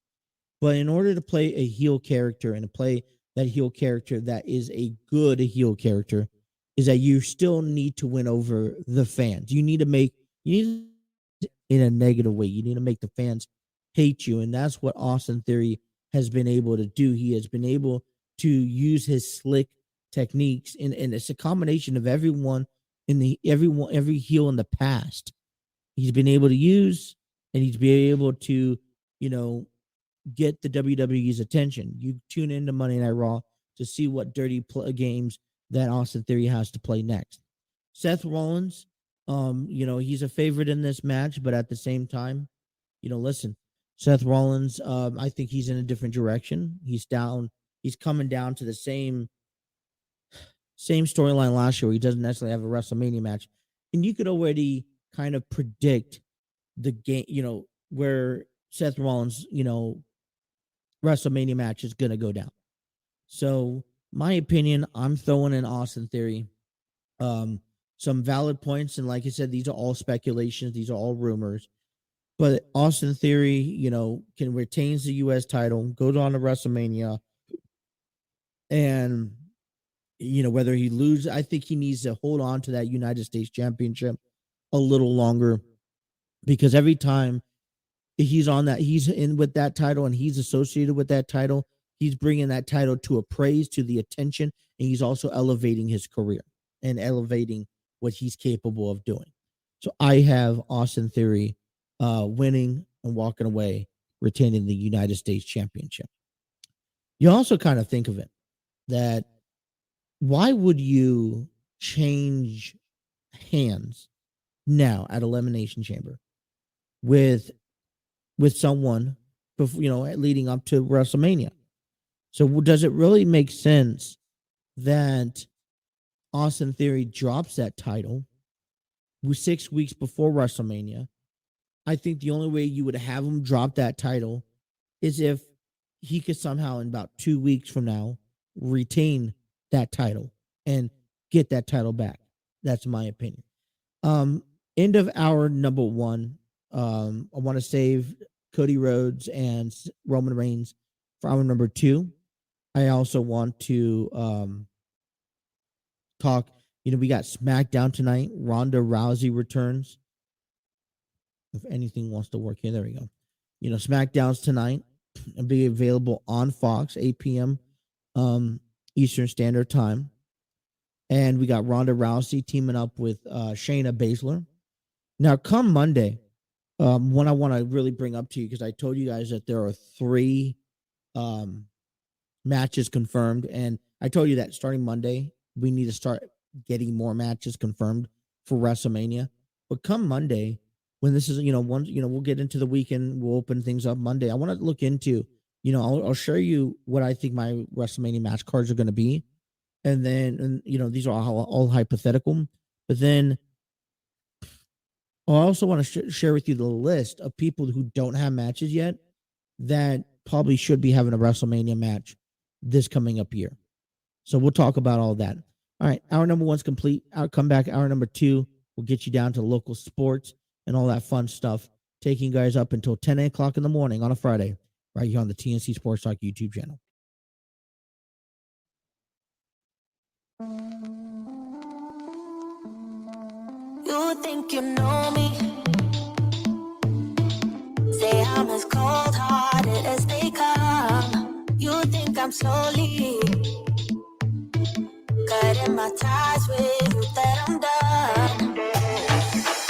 A: but in order to play a heel character and to play that heel character that is a good heel character, is that you still need to win over the fans. You need in a negative way. You need to make the fans hate you. And that's what Austin Theory has been able to do. He has been able to use his slick techniques, and it's a combination of every heel in the past he's been able to use, and he's been able to, get the WWE's attention. You tune into Monday Night Raw to see what dirty games that Austin Theory has to play next. Seth Rollins, he's a favorite in this match, but at the same time, listen, Seth Rollins, I think he's in a different direction. He's coming down to the same storyline last year where he doesn't necessarily have a WrestleMania match. And you could already kind of predict the game, where Seth Rollins, WrestleMania match is going to go down. So, my opinion, I'm throwing in Austin Theory. Some valid points, and like I said, these are all speculations. These are all rumors. But Austin Theory, can retains the U.S. title, goes on to WrestleMania, and whether he loses, I think he needs to hold on to that United States Championship a little longer, because every time he's in with that title and he's associated with that title, he's bringing that title to a praise, to the attention, and he's also elevating his career and elevating what he's capable of doing. So I have Austin Theory winning and walking away, retaining the United States Championship. You also kind of think of it that why would you change hands now at Elimination Chamber with someone before, leading up to WrestleMania? So does it really make sense that Austin Theory drops that title 6 weeks before WrestleMania? I think the only way you would have him drop that title is if he could somehow, in about 2 weeks from now, retain that title and get that title back. That's my opinion. End of hour number 1. I want to save Cody Rhodes and Roman Reigns for hour number 2. I also want to talk. We got SmackDown tonight. Ronda Rousey returns. If anything wants to work here, there we go. SmackDown's tonight and be available on Fox, 8 p.m. Eastern Standard Time. And we got Ronda Rousey teaming up with Shayna Baszler. Now, come Monday, one I want to really bring up to you, because I told you guys that there are 3 matches confirmed, and I told you that starting Monday, we need to start getting more matches confirmed for WrestleMania. But come Monday, when this is, we'll get into the weekend, we'll open things up Monday. I want to look into, I'll show you what I think my WrestleMania match cards are going to be. And then, these are all hypothetical. But then I also want to share with you the list of people who don't have matches yet that probably should be having a WrestleMania match this coming up year. So we'll talk about all that. All right, hour number 1's complete. I'll come back. Hour number 2 will get you down to local sports and all that fun stuff, taking you guys up until 10 o'clock in the morning on a Friday, right here on the TNC Sports Talk YouTube channel.
B: You think you know me? Say I'm as cold-hearted as they come. You think I'm slowly cutting my ties with you, that I'm done.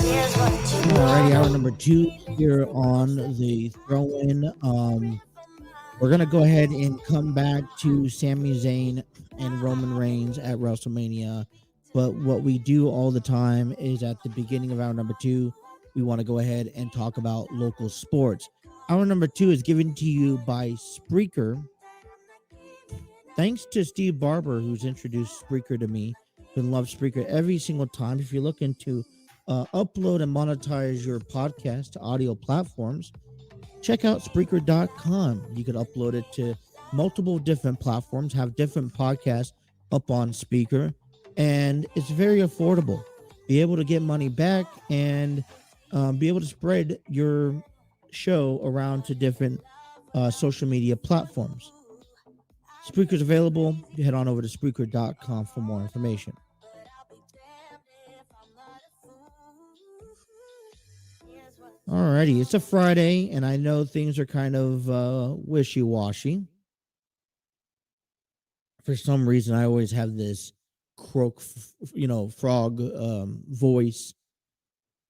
B: Here's what you
A: Alrighty, hour number 2 here on the throw-in. We're gonna go ahead and come back to Sami Zayn and Roman Reigns at WrestleMania. But what we do all the time is at the beginning of hour number 2, we want to go ahead and talk about local sports. Hour number 2 is given to you by Spreaker. Thanks to Steve Barber, who's introduced Spreaker to me. Been love Spreaker every single time. If you're looking to upload and monetize your podcast to audio platforms, check out Spreaker.com. You could upload it to multiple different platforms, have different podcasts up on Spreaker, and it's very affordable. Be able to get money back and be able to spread your show around to different social media platforms. Spreaker's available. You head on over to Spreaker.com for more information. Alrighty, it's a Friday, and I know things are kind of wishy-washy. For some reason, I always have this frog voice.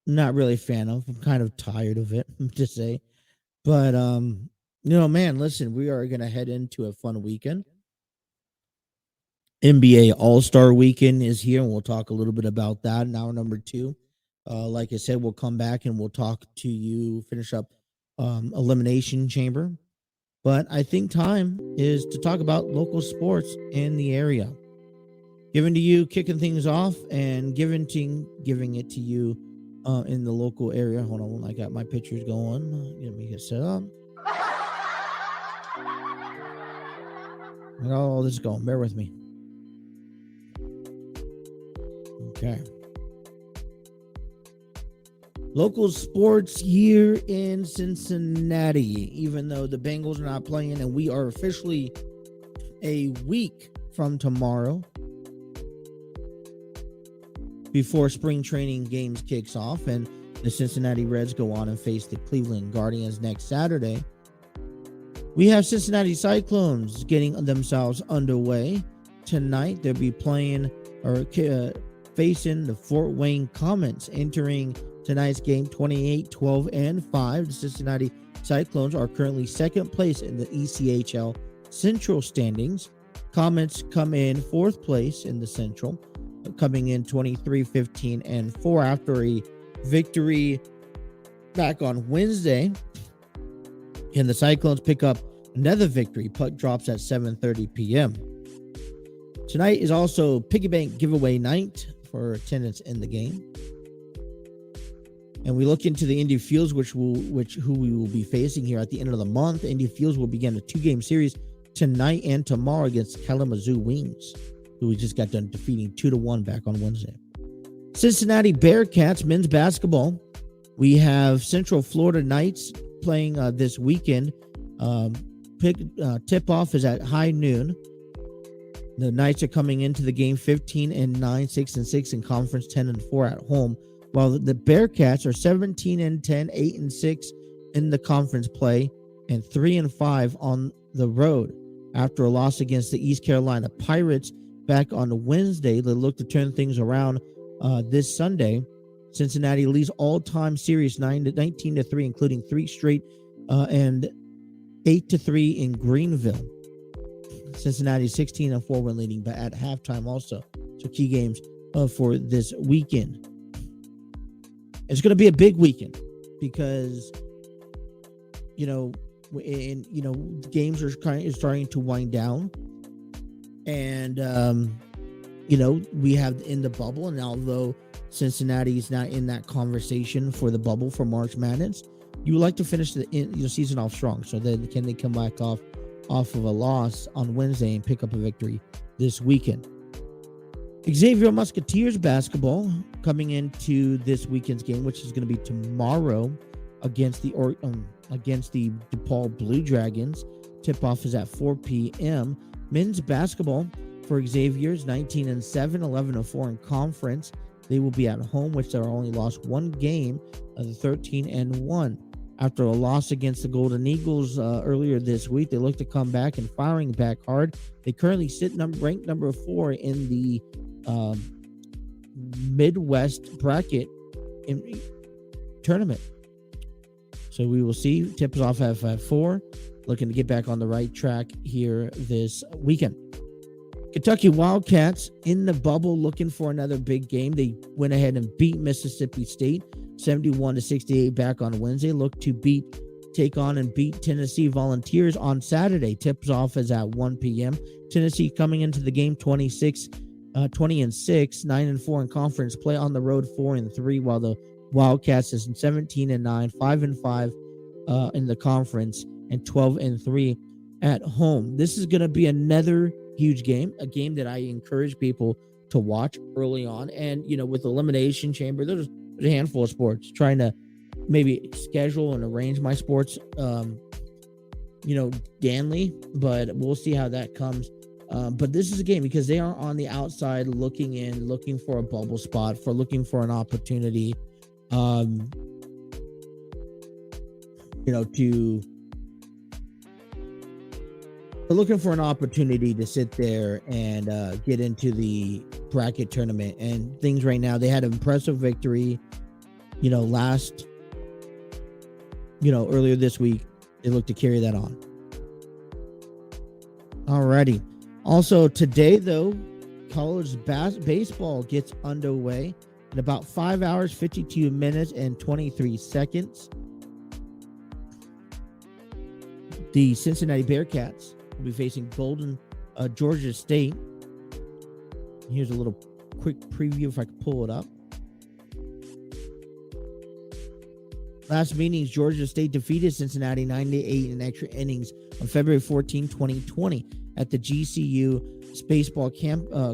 A: Not really a fan of. I'm kind of tired of it, to say. But, man, listen, we are going to head into a fun weekend. NBA All-Star Weekend is here, and we'll talk a little bit about that in hour number 2. Like I said, we'll come back and we'll talk to you, finish up Elimination Chamber. But I think time is to talk about local sports in the area. Giving to you, kicking things off, and giving it to you in the local area. Hold on, I got my pictures going. Let me get set up. I got all this going. Bear with me. Okay. Local sports here in Cincinnati, even though the Bengals are not playing, and we are officially a week from tomorrow before spring training games kicks off, and the Cincinnati Reds go on and face the Cleveland Guardians next Saturday. We have Cincinnati Cyclones getting themselves underway tonight. They'll be playing or facing the Fort Wayne Comets, entering tonight's game 28-12-5. The Cincinnati Cyclones are currently second place in the ECHL Central standings. Comets come in fourth place in the Central, coming in 23-15-4 after a victory back on Wednesday. And the Cyclones pick up another victory. Puck drops at 7:30 p.m. Tonight is also Piggy Bank giveaway night for attendance in the game. And we look into the Indy Fields, who we will be facing here at the end of the month. Indy Fields will begin a 2-game series tonight and tomorrow against Kalamazoo Wings, who we just got done defeating 2-1 back on Wednesday. Cincinnati Bearcats men's basketball. We have Central Florida Knights playing this weekend. Tip-off is at high noon. The Knights are coming into the game 15-9, 6-6 in conference, 10-4 at home, while the Bearcats are 17-10, 8-6 in the conference play, and 3-5 on the road. After a loss against the East Carolina Pirates back on Wednesday, they look to turn things around this Sunday. Cincinnati leads all-time series 19-3, including 3 straight and 8-3 in Greenville. Cincinnati 16-4 when leading, but at halftime also. So key games for this weekend. It's going to be a big weekend because, games are starting to wind down, and we have in the bubble, and although Cincinnati is not in that conversation for the bubble for March Madness, you would like to finish the season off strong. So then, can they come back off of a loss on Wednesday and pick up a victory this weekend? Xavier Musketeers basketball coming into this weekend's game, which is going to be tomorrow against the DePaul Blue Dragons. Tip-off is at 4 p.m. Men's basketball for Xavier's 19-7, 11-4 in conference. They will be at home, which they're only lost one game of the 13-1. After a loss against the Golden Eagles earlier this week, they look to come back and firing back hard. They currently sit ranked number 4 in the Midwest bracket in tournament. So we will see. Tips off at 4. Looking to get back on the right track here this weekend. Kentucky Wildcats in the bubble looking for another big game. They went ahead and beat Mississippi State 71-68 back on Wednesday. Look to take on and beat Tennessee Volunteers on Saturday. Tips off is at 1 p.m. Tennessee coming into the game 20-6, 9-4 in conference play. On the road 4-3, while the Wildcats is 17-9, 5-5 in the conference, and 12-3 at home. This is going to be another huge game, a game that I encourage people to watch early on. And with Elimination Chamber, there's a handful of sports trying to maybe schedule and arrange my sports Danley, but we'll see how that comes. But this is a game because they are on the outside looking for a bubble spot, looking for an opportunity looking for an opportunity to sit there and get into the bracket tournament and things right now. They had an impressive victory, earlier this week. They look to carry that on. Alrighty. Also today, though, college baseball gets underway in about 5 hours, 52 minutes, and 23 seconds. The Cincinnati Bearcats will be facing Georgia State. Here's a little quick preview if I can pull it up. Last meetings, Georgia State defeated Cincinnati 9-8 in extra innings on February 14, 2020 at the GCU Baseball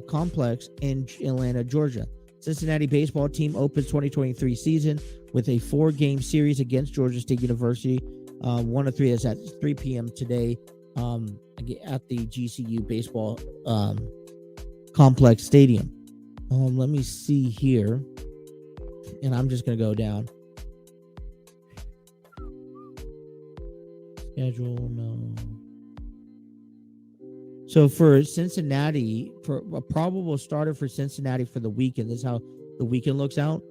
A: Complex in Atlanta, Georgia. Cincinnati baseball team opens 2023 season with a 4-game series against Georgia State University. 1 of 3 is at 3 p.m. today at the GCU baseball complex stadium. Let me see here, and I'm just going to go down. Schedule, no. So for Cincinnati, for a probable starter for Cincinnati for the weekend, this is how the weekend looks out.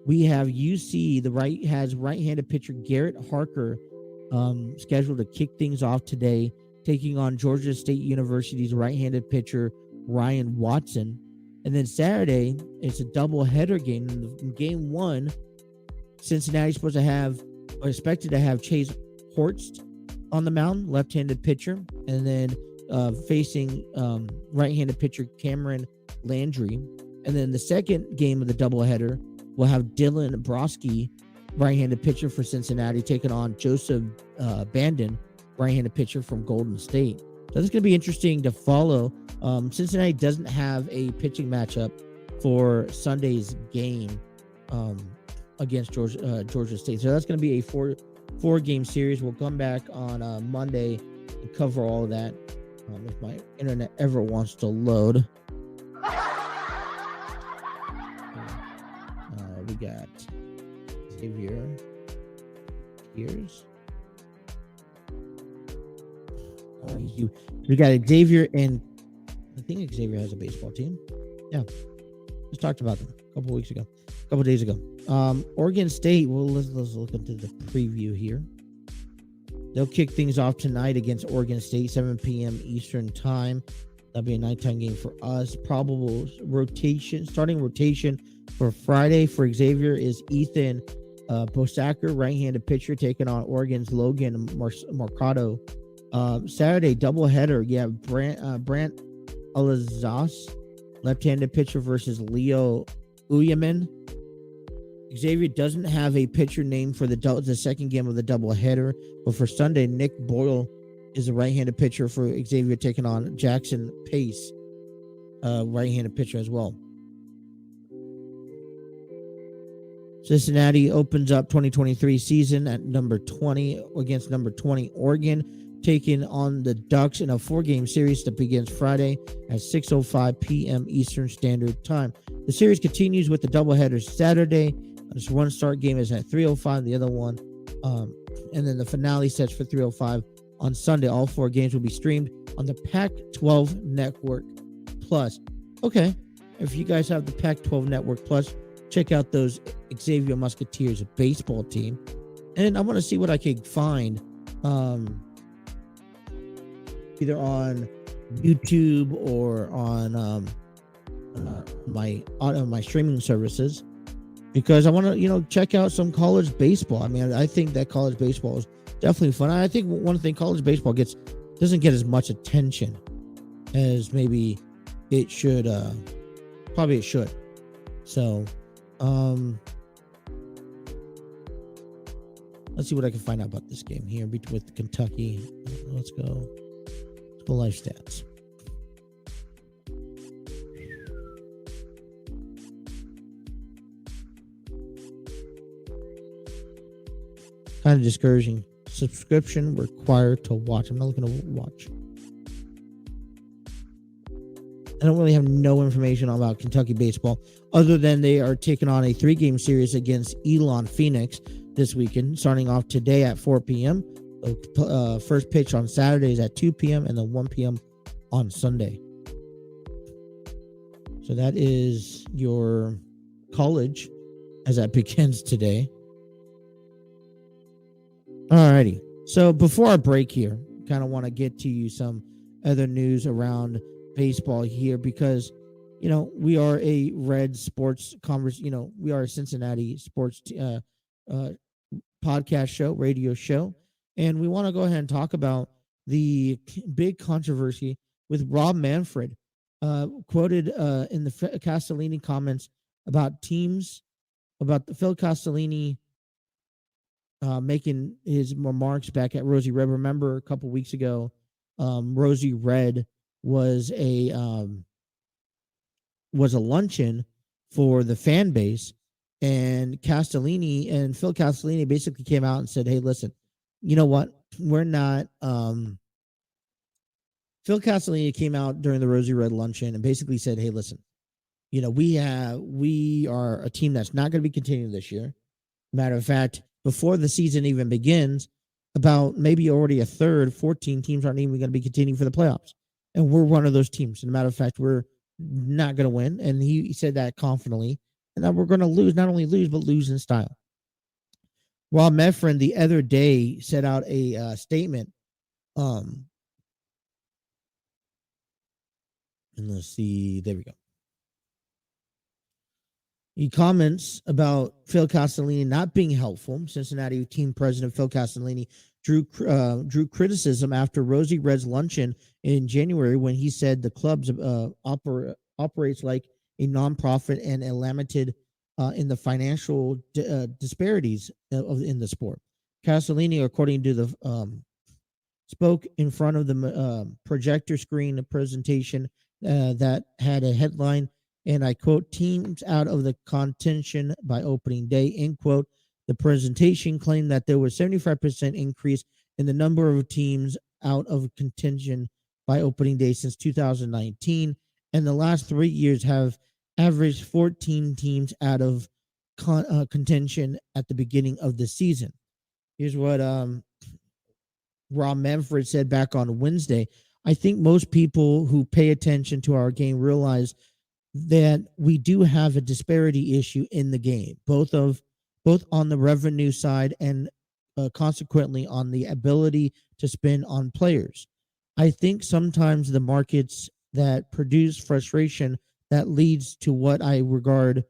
A: We have UC, has right-handed pitcher Garrett Harker scheduled to kick things off today, taking on Georgia State University's right-handed pitcher Ryan Watson. And then Saturday, it's a doubleheader game. In game 1, Cincinnati's expected to have Chase Horst on the mound, left-handed pitcher, and then facing right-handed pitcher Cameron Landry. And then the second game of the doubleheader will have Dylan Broski, right-handed pitcher for Cincinnati, taking on Joseph Bandon, right-handed pitcher from Golden State. So this is going to be interesting to follow. Cincinnati doesn't have a pitching matchup for Sunday's game against Georgia State. So that's going to be a four-game series. We'll come back on Monday and cover all of that. If my internet ever wants to load. We got Xavier. Here's. We got Xavier, and I think Xavier has a baseball team. Yeah. Just talked about them a couple days ago. Oregon State, well, let's look into the preview here. They'll kick things off tonight against Oregon State, 7 p.m. Eastern time. That'll be a nighttime game for us. Probable starting rotation for Friday for Xavier is Ethan Bosacker, right-handed pitcher, taking on Oregon's Logan Mercado. Saturday, doubleheader. You have Brant Alazas, left-handed pitcher, versus Leo Uyaman. Xavier doesn't have a pitcher named for the second game of the doubleheader, but for Sunday, Nick Boyle is a right-handed pitcher for Xavier, taking on Jackson Pace, right-handed pitcher as well. Cincinnati opens up 2023 season at number 20 against number 20 Oregon, taking on the Ducks in a 4-game series that begins Friday at 6:05 p.m. Eastern Standard Time. The series continues with the doubleheader Saturday. This one start game is at 3:05, the other one, and then the finale sets for 3:05 on Sunday. All 4 games will be streamed on the Pac-12 Network Plus. Okay, if you guys have the Pac-12 Network Plus, check out those Xavier Musketeers baseball team, and I want to see what I can find, either on YouTube or on my streaming services. Because I want to, check out some college baseball. I mean, I think that college baseball is definitely fun. I think one thing college baseball doesn't get as much attention as maybe it should. Probably it should. So, let's see what I can find out about this game here with Kentucky. Let's go live stats. Kind of discouraging. Subscription required to watch. I'm not looking to watch. I don't really have no information about Kentucky baseball other than they are taking on a 3-game series against Elon Phoenix this weekend, starting off today at 4 p.m. First pitch on Saturdays at 2 p.m. and then 1 p.m. on Sunday. So that is your college as that begins today. Alrighty. So before our break here, kind of want to get to you some other news around baseball here because, we are a Red Sports we are a Cincinnati sports podcast show, radio show, and we want to go ahead and talk about the big controversy with Rob Manfred, quoted in the Castellini comments about the Phil Castellini making his remarks back at Rosie Red. Remember a couple weeks ago, Rosie Red was a luncheon for the fan base. And Phil Castellini basically came out and said, hey, listen, you know what? We're not. Phil Castellini came out during the Rosy Red luncheon and basically said, hey, listen, we are a team that's not going to be continuing this year. Matter of fact, before the season even begins, about maybe already a third, 14 teams aren't even going to be continuing for the playoffs. And we're one of those teams. As a matter of fact, we're not going to win. And he said that confidently. And that we're going to lose, not only lose, but lose in style. Rob Meffrin the other day set out a statement. And let's see. There we go. He comments about Phil Castellini not being helpful. Cincinnati team president Phil Castellini drew criticism after Rosy Red's luncheon in January when he said the club operates like a nonprofit and a limited in the financial disparities in the sport. Castellini, according to the spoke in front of the projector screen presentation that had a headline, and I quote, teams out of the contention by opening day, end quote. The presentation claimed that there was 75% increase in the number of teams out of contention by opening day since 2019, and the last 3 years have averaged 14 teams out of contention at the beginning of the season. Here's what Rob Manfred said back on Wednesday. I think most people who pay attention to our game realize that we do have a disparity issue in the game, both on the revenue side and consequently on the ability to spend on players. I think sometimes the markets that produce frustration that leads to what I regard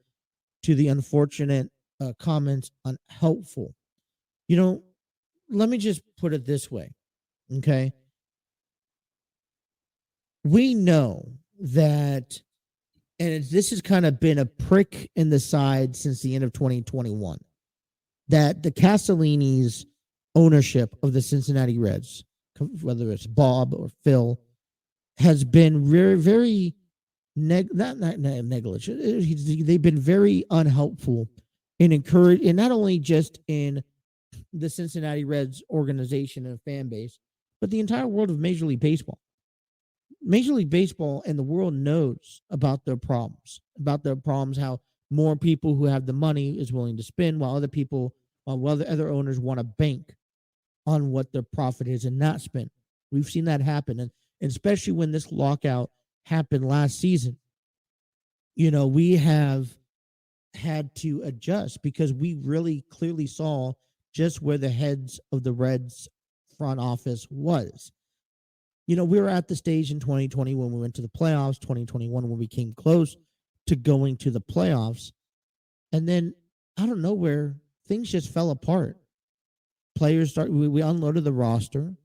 A: to the unfortunate comments unhelpful. Let me just put it this way, okay? We know that, and this has kind of been a prick in the side since the end of 2021, that the Castellini's ownership of the Cincinnati Reds, whether it's Bob or Phil, has been very, very not negligent. They've been very unhelpful in encourage, and not only just in the Cincinnati Reds organization and fan base, but the entire world of Major League Baseball. Major League Baseball and the world knows about their problems, how more people who have the money is willing to spend, while the other owners want to bank on what their profit is and not spend. We've seen that happen. And especially when this lockout happened last season, we have had to adjust because we really clearly saw just where the heads of the Reds front office was. We were at the stage in 2020 when we went to the playoffs, 2021 when we came close to going to the playoffs. And then out of nowhere, things just fell apart. Players we unloaded the roster.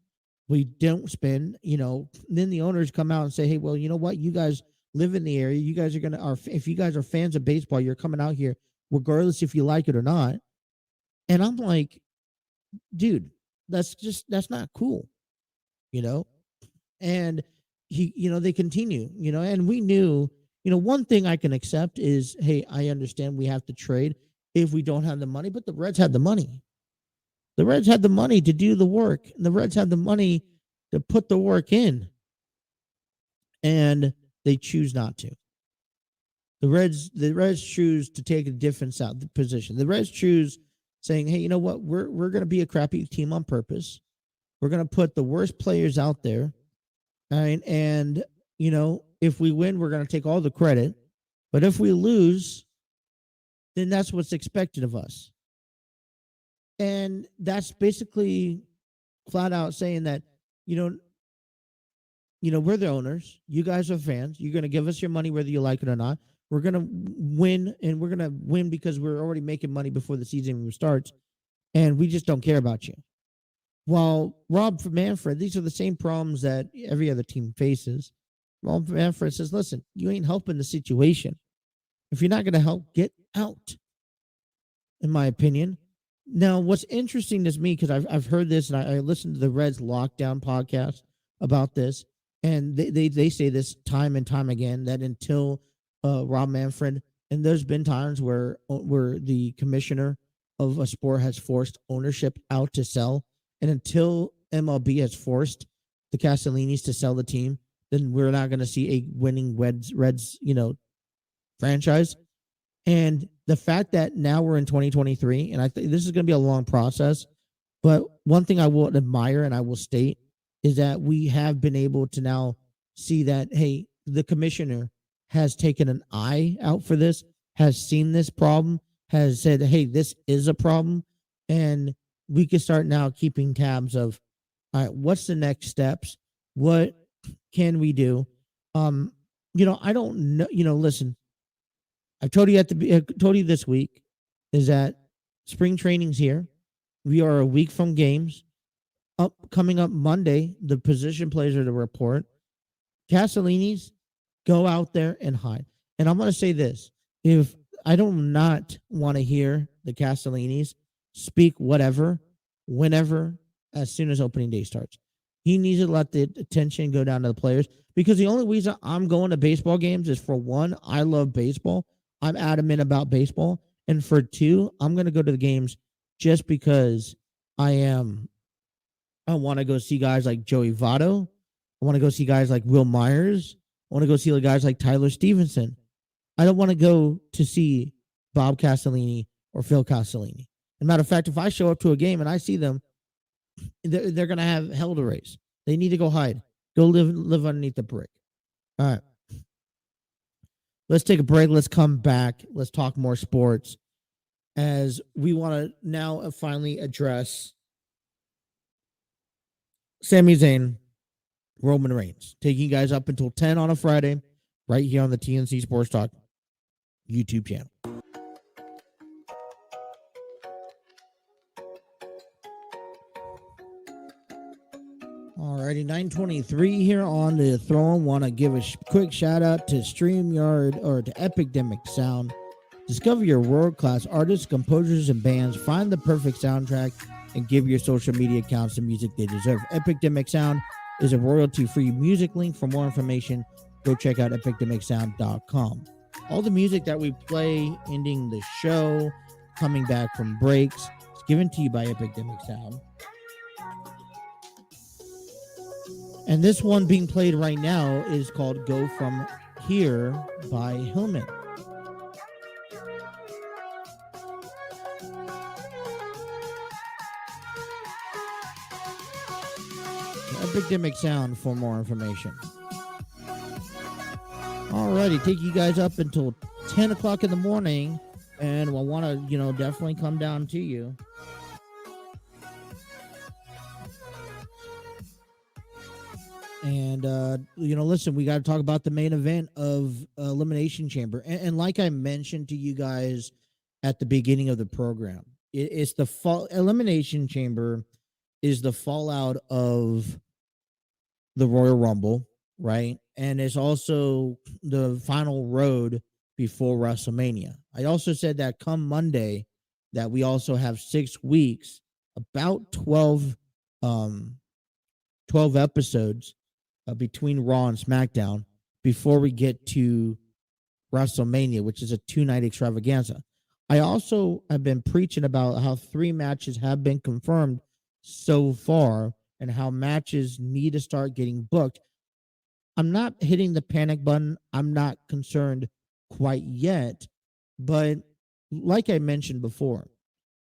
A: We don't spend, then the owners come out and say, hey, well, you know what? You guys live in the area. You guys if you guys are fans of baseball, you're coming out here regardless if you like it or not. And I'm like, dude, that's not cool, And they continue, and we knew, one thing I can accept is, hey, I understand we have to trade if we don't have the money, but the Reds had the money. The Reds had the money to do the work, and the Reds had the money to put the work in, and they choose not to. The Reds choose to take a different position. The Reds choose saying, hey, you know what? We're going to be a crappy team on purpose. We're going to put the worst players out there. And if we win, we're going to take all the credit. But if we lose, then that's what's expected of us. And that's basically flat out saying that, we're the owners. You guys are fans. You're going to give us your money whether you like it or not. We're going to win, and we're going to win because we're already making money before the season even starts, and we just don't care about you. While Rob Manfred, these are the same problems that every other team faces. Rob Manfred says, listen, you ain't helping the situation. If you're not going to help, get out, in my opinion. Now, what's interesting to me, because I've heard this, and I listened to the Reds Lockdown podcast about this, and they say this time and time again, that until Rob Manfred And there's been times where the commissioner of a sport has forced ownership out to sell. And until MLB has forced the Castellinis to sell the team, then we're not going to see a winning Reds, franchise. And the fact that now we're in 2023, and I think this is going to be a long process, but one thing I will admire and I will state is that we have been able to now see that, hey, the commissioner has taken an eye out for this, has seen this problem, has said, hey, this is a problem. And we can start now keeping tabs of, all right, what's the next steps? What can we do? I don't know, listen, I told you this week is that spring training's here. We are a week from games. Coming up Monday, the position players are to report. Castellinis, go out there and hide. And I'm going to say this. If I do not want to hear the Castellinis speak whatever, whenever, as soon as opening day starts. He needs to let the attention go down to the players, because the only reason I'm going to baseball games is, for one, I love baseball. I'm adamant about baseball. And for two, I'm going to go to the games just because I want to go see guys like Joey Votto. I want to go see guys like Will Myers. I want to go see guys like Tyler Stevenson. I don't want to go to see Bob Castellini or Phil Castellini. As a matter of fact, if I show up to a game and I see them, they're going to have hell to raise. They need to go hide. Go live underneath the brick. All right. Let's take a break. Let's come back. Let's talk more sports, as we want to now finally address Sami Zayn, Roman Reigns. Taking you guys up until 10 on a Friday, right here on the TNC Sports Talk YouTube channel. Alrighty, 9:23 here on the Throne. Want to give a quick shout out to StreamYard, or to Epidemic Sound. Discover your world-class artists, composers, and bands. Find the perfect soundtrack and give your social media accounts the music they deserve. Epidemic Sound is a royalty-free music link. For more information, go check out epidemicsound.com. All the music that we play ending the show, coming back from breaks, is given to you by Epidemic Sound. And this one being played right now is called Go From Here by Hillman. Epidemic Sound for more information. Alrighty, take you guys up until 10 o'clock in the morning, and we'll want to, definitely come down to you. And, listen, we got to talk about the main event of Elimination Chamber. And like I mentioned to you guys at the beginning of the program, it's the Elimination Chamber is the fallout of the Royal Rumble, right? And it's also the final road before WrestleMania. I also said that come Monday that we also have 6 weeks, about 12 episodes between Raw and SmackDown before we get to WrestleMania, which is a 2-night extravaganza. I also have been preaching about how 3 matches have been confirmed so far and how matches need to start getting booked. I'm not hitting the panic button. I'm not concerned quite yet. But like I mentioned before,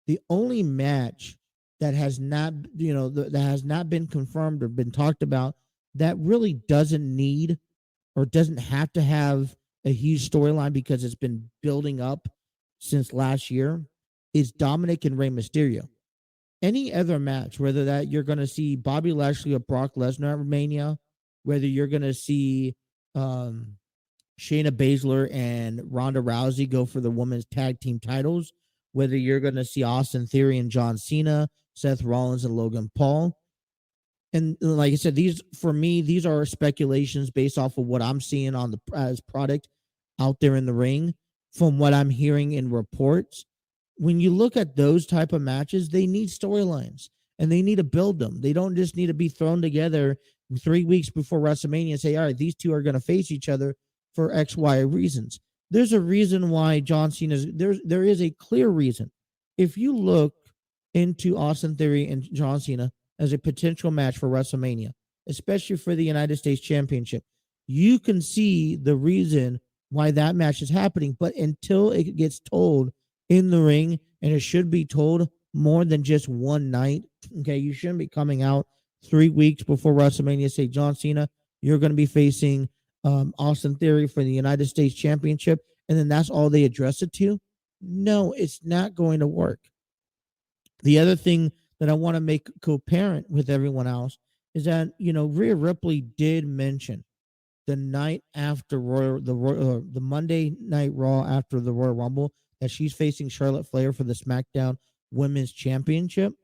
A: the only match that has not, that has not been confirmed or been talked about that really doesn't need or doesn't have to have a huge storyline because it's been building up since last year is Dominic and Rey Mysterio. Any other match, whether that you're going to see Bobby Lashley or Brock Lesnar at Mania, whether you're going to see Shayna Baszler and Ronda Rousey go for the women's tag team titles, whether you're going to see Austin Theory and John Cena, Seth Rollins and Logan Paul. And like I said, these are speculations based off of what I'm seeing on the as product out there in the ring from what I'm hearing in reports. When you look at those type of matches, they need storylines and they need to build them. They don't just need to be thrown together 3 weeks before WrestleMania and say, all right, these two are going to face each other for X, Y reasons. there's a reason why John Cena's there is a clear reason. If you look into Austin Theory and John Cena as a potential match for WrestleMania, especially for the United States Championship, you can see the reason why that match is happening. But until it gets told in the ring, and it should be told more than just one night, okay, you shouldn't be coming out 3 weeks before WrestleMania say, John Cena, you're going to be facing Austin Theory for the United States Championship, and then that's all they address it to. No, it's not going to work. The other thing that I want to make co-parent with everyone else is that, Rhea Ripley did mention the night after the Monday Night Raw after the Royal Rumble that she's facing Charlotte Flair for the SmackDown Women's Championship.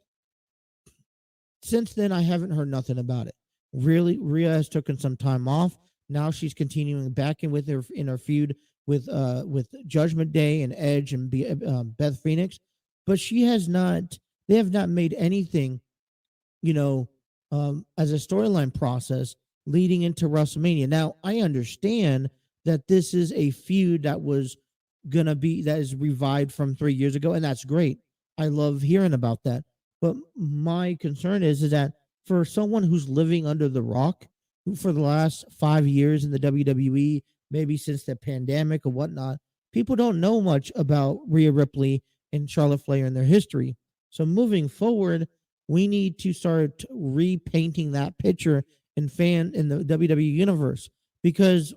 A: Since then, I haven't heard nothing about it. Really, Rhea has taken some time off. Now she's continuing back in her feud with Judgment Day and Edge and Beth Phoenix, but she has not. They have not made anything, as a storyline process leading into WrestleMania. Now, I understand that this is a feud that is revived from 3 years ago, and that's great. I love hearing about that. But my concern is that for someone who's living under the rock for the last 5 years in the WWE, maybe since the pandemic or whatnot, people don't know much about Rhea Ripley and Charlotte Flair and their history. So moving forward, we need to start repainting that picture in the WWE universe, because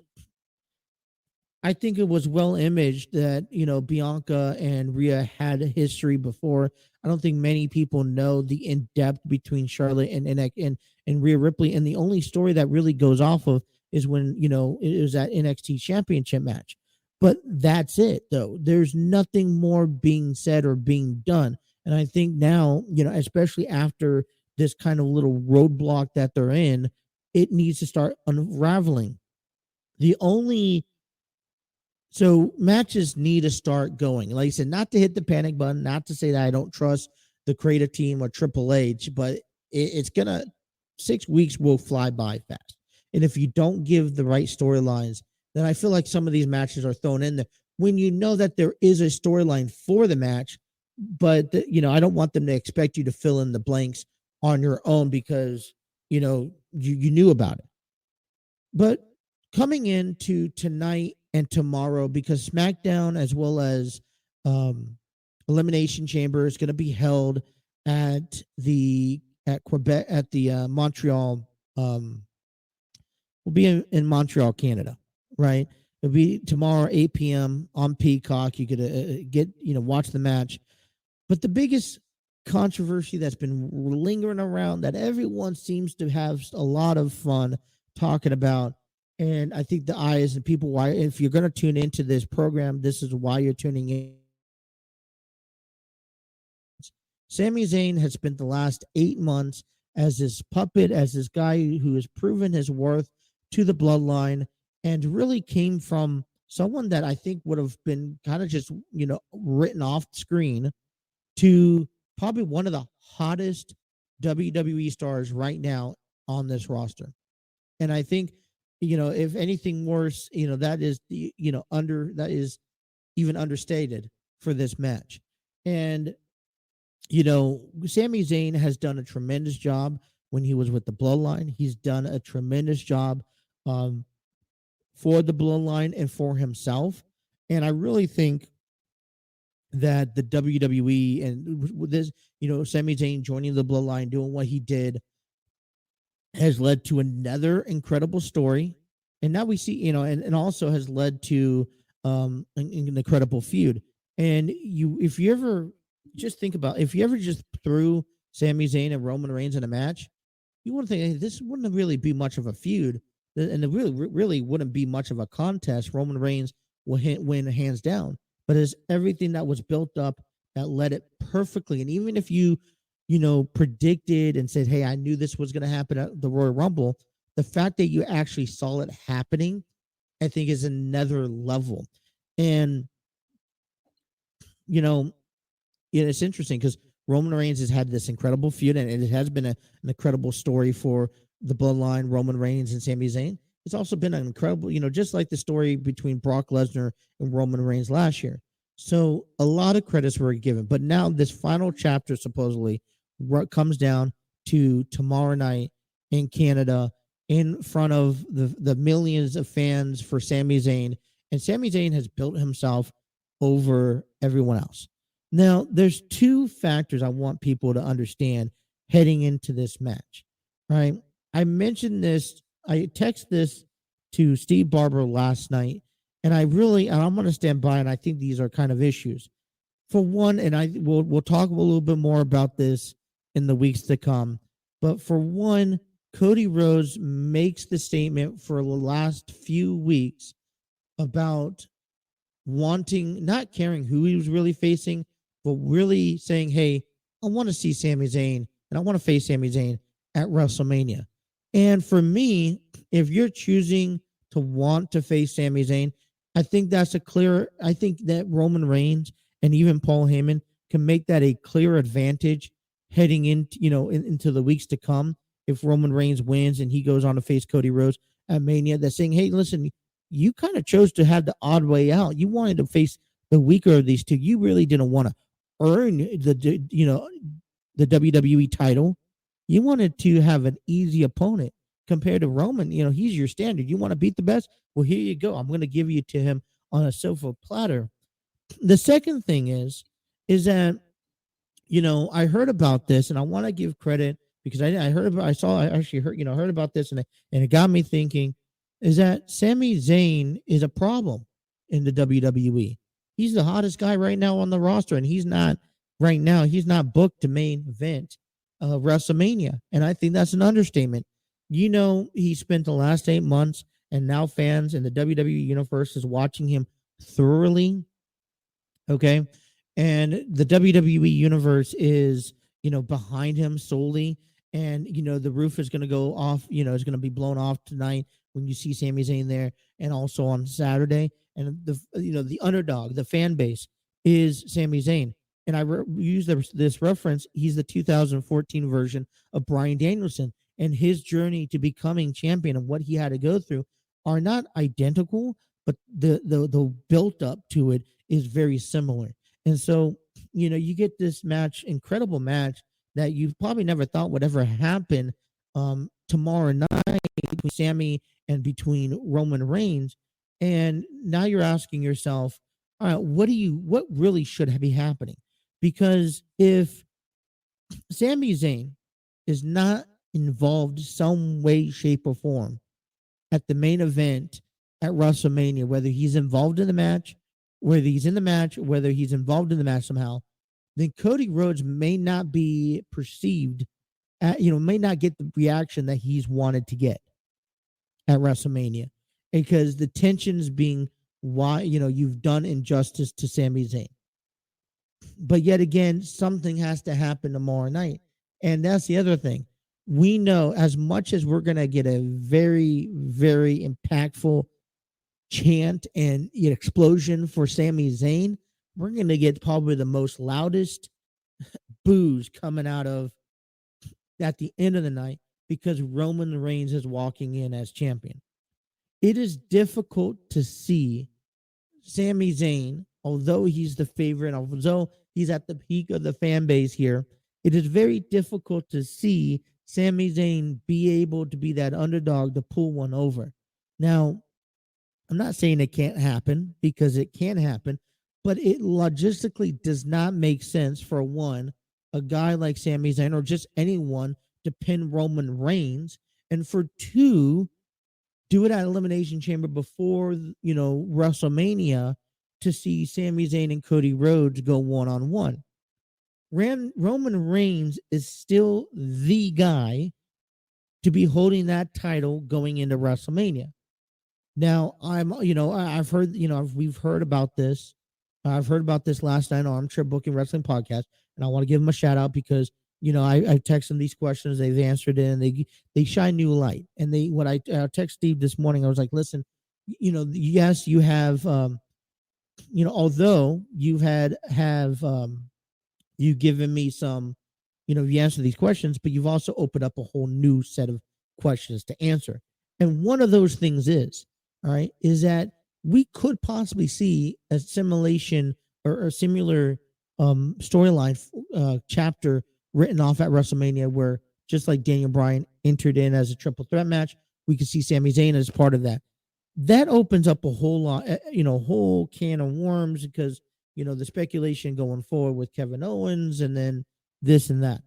A: I think it was well imaged that, Bianca and Rhea had a history before. I don't think many people know the in-depth between Charlotte and Rhea Ripley. And the only story that really goes off of is when, it was that NXT championship match. But that's it, though. There's nothing more being said or being done. And I think now, especially after this kind of little roadblock that they're in, it needs to start unraveling. So matches need to start going. Like I said, not to hit the panic button, not to say that I don't trust the creative team or Triple H, but it's going to, 6 weeks will fly by fast. And if you don't give the right storylines, then I feel like some of these matches are thrown in there when you know that there is a storyline for the match, but I don't want them to expect you to fill in the blanks on your own because, you knew about it. But coming into tonight and tomorrow, because SmackDown as well as Elimination Chamber is going to be held at Quebec at the Montreal. Will be in Montreal, Canada, right? It'll be tomorrow 8 p.m. on Peacock. You could watch the match. But the biggest controversy that's been lingering around that everyone seems to have a lot of fun talking about, and I think the eyes and people, why, if you're going to tune into this program, this is why you're tuning in. Sami Zayn has spent the last 8 months as this puppet, as this guy who has proven his worth to the bloodline, and really came from someone that I think would have been kind of just, written off screen to probably one of the hottest WWE stars right now on this roster. And I think, if anything worse, that is that is even understated for this match. And, Sami Zayn has done a tremendous job when he was with the Bloodline. He's done a tremendous job for the Bloodline and for himself. And I really think that the WWE and with this, Sami Zayn joining the Bloodline, doing what he did, has led to another incredible story. And now we see, and also has led to an incredible feud. And if you ever just think about, if you ever just threw Sami Zayn and Roman Reigns in a match, you wouldn't think, hey, this wouldn't really be much of a feud. And it really wouldn't be much of a contest. Roman Reigns will win hands down. But it's everything that was built up that led it perfectly. And even if you predicted and said, hey, I knew this was going to happen at the Royal Rumble, the fact that you actually saw it happening, I think, is another level. And, it's interesting because Roman Reigns has had this incredible feud, and it has been an incredible story for the Bloodline, Roman Reigns and Sami Zayn. it's also been an incredible, just like the story between Brock Lesnar and Roman Reigns last year. So a lot of credits were given, but now this final chapter supposedly comes down to tomorrow night in Canada in front of the millions of fans for Sami Zayn, and Sami Zayn has built himself over everyone else. Now, there's two factors I want people to understand heading into this match, right? I mentioned this, I texted this to Steve Barber last night, and I'm going to stand by, and I think these are kind of issues. For one, and we'll talk a little bit more about this in the weeks to come, but for one, Cody Rhodes makes the statement for the last few weeks about not caring who he was really facing, but really saying, hey, I want to see Sami Zayn and I want to face Sami Zayn at WrestleMania. And for me, if you're choosing to want to face Sami Zayn, I think that Roman Reigns and even Paul Heyman can make that a clear advantage heading into the weeks to come. If Roman Reigns wins and he goes on to face Cody Rhodes at Mania, that's saying, hey, listen, you kind of chose to have the odd way out. You wanted to face the weaker of these two. You really didn't want to earn the WWE title. You wanted to have an easy opponent compared to Roman. He's your standard. You want to beat the best? Well, here you go. I'm going to give you to him on a silver platter. The second thing is that, I heard about this, and I want to give credit because I heard about this, and it got me thinking, is that Sami Zayn is a problem in the WWE. He's the hottest guy right now on the roster, and he's not booked to main event WrestleMania. And I think that's an understatement. He spent the last 8 months, and now fans in the WWE universe is watching him thoroughly. Okay. And the WWE universe is, behind him solely. And, the roof is going to go off, is going to be blown off tonight when you see Sami Zayn there, and also on Saturday. And the underdog, the fan base is Sami Zayn. And I use this reference. He's the 2014 version of Bryan Danielson, and his journey to becoming champion and what he had to go through are not identical, but the built up to it is very similar. And so, you get this incredible match that you probably never thought would ever happen tomorrow night between Sami and between Roman Reigns. And now you're asking yourself, all right, what really should be happening? Because if Sami Zayn is not involved some way, shape, or form at the main event at WrestleMania, whether he's involved in the match, whether he's in the match, whether he's involved in the match somehow, then Cody Rhodes may not be perceived, may not get the reaction that he's wanted to get at WrestleMania, because the tensions being why, you've done injustice to Sami Zayn. But yet again, something has to happen tomorrow night. And that's the other thing. We know, as much as we're going to get a very, very impactful chant and explosion for Sami Zayn, we're going to get probably the most loudest boos coming out of at the end of the night, because Roman Reigns is walking in as champion. It is difficult to see Sami Zayn, although he's the favorite, although he's at the peak of the fan base here, it is very difficult to see Sami Zayn be able to be that underdog to pull one over. Now, I'm not saying it can't happen, because it can happen, but it logistically does not make sense for one, a guy like Sami Zayn or just anyone to pin Roman Reigns, and for two, do it at Elimination Chamber before, WrestleMania, to see Sami Zayn and Cody Rhodes go one-on-one. Roman Reigns is still the guy to be holding that title going into WrestleMania. Now, I've heard, we've heard about this. I've heard about this last night on Armchair Booking Wrestling Podcast, and I want to give them a shout out because, I text them these questions, they've answered it, and they shine new light. And when I text Steve this morning, I was like, listen, yes, you have, although you've you've given me some, you answer these questions, but you've also opened up a whole new set of questions to answer. And one of those things is, all right, is that we could possibly see a simulation or a similar storyline chapter written off at WrestleMania, where just like Daniel Bryan entered in as a triple threat match, we could see Sami Zayn as part of that. That opens up a whole lot, whole can of worms, because the speculation going forward with Kevin Owens and then this and that.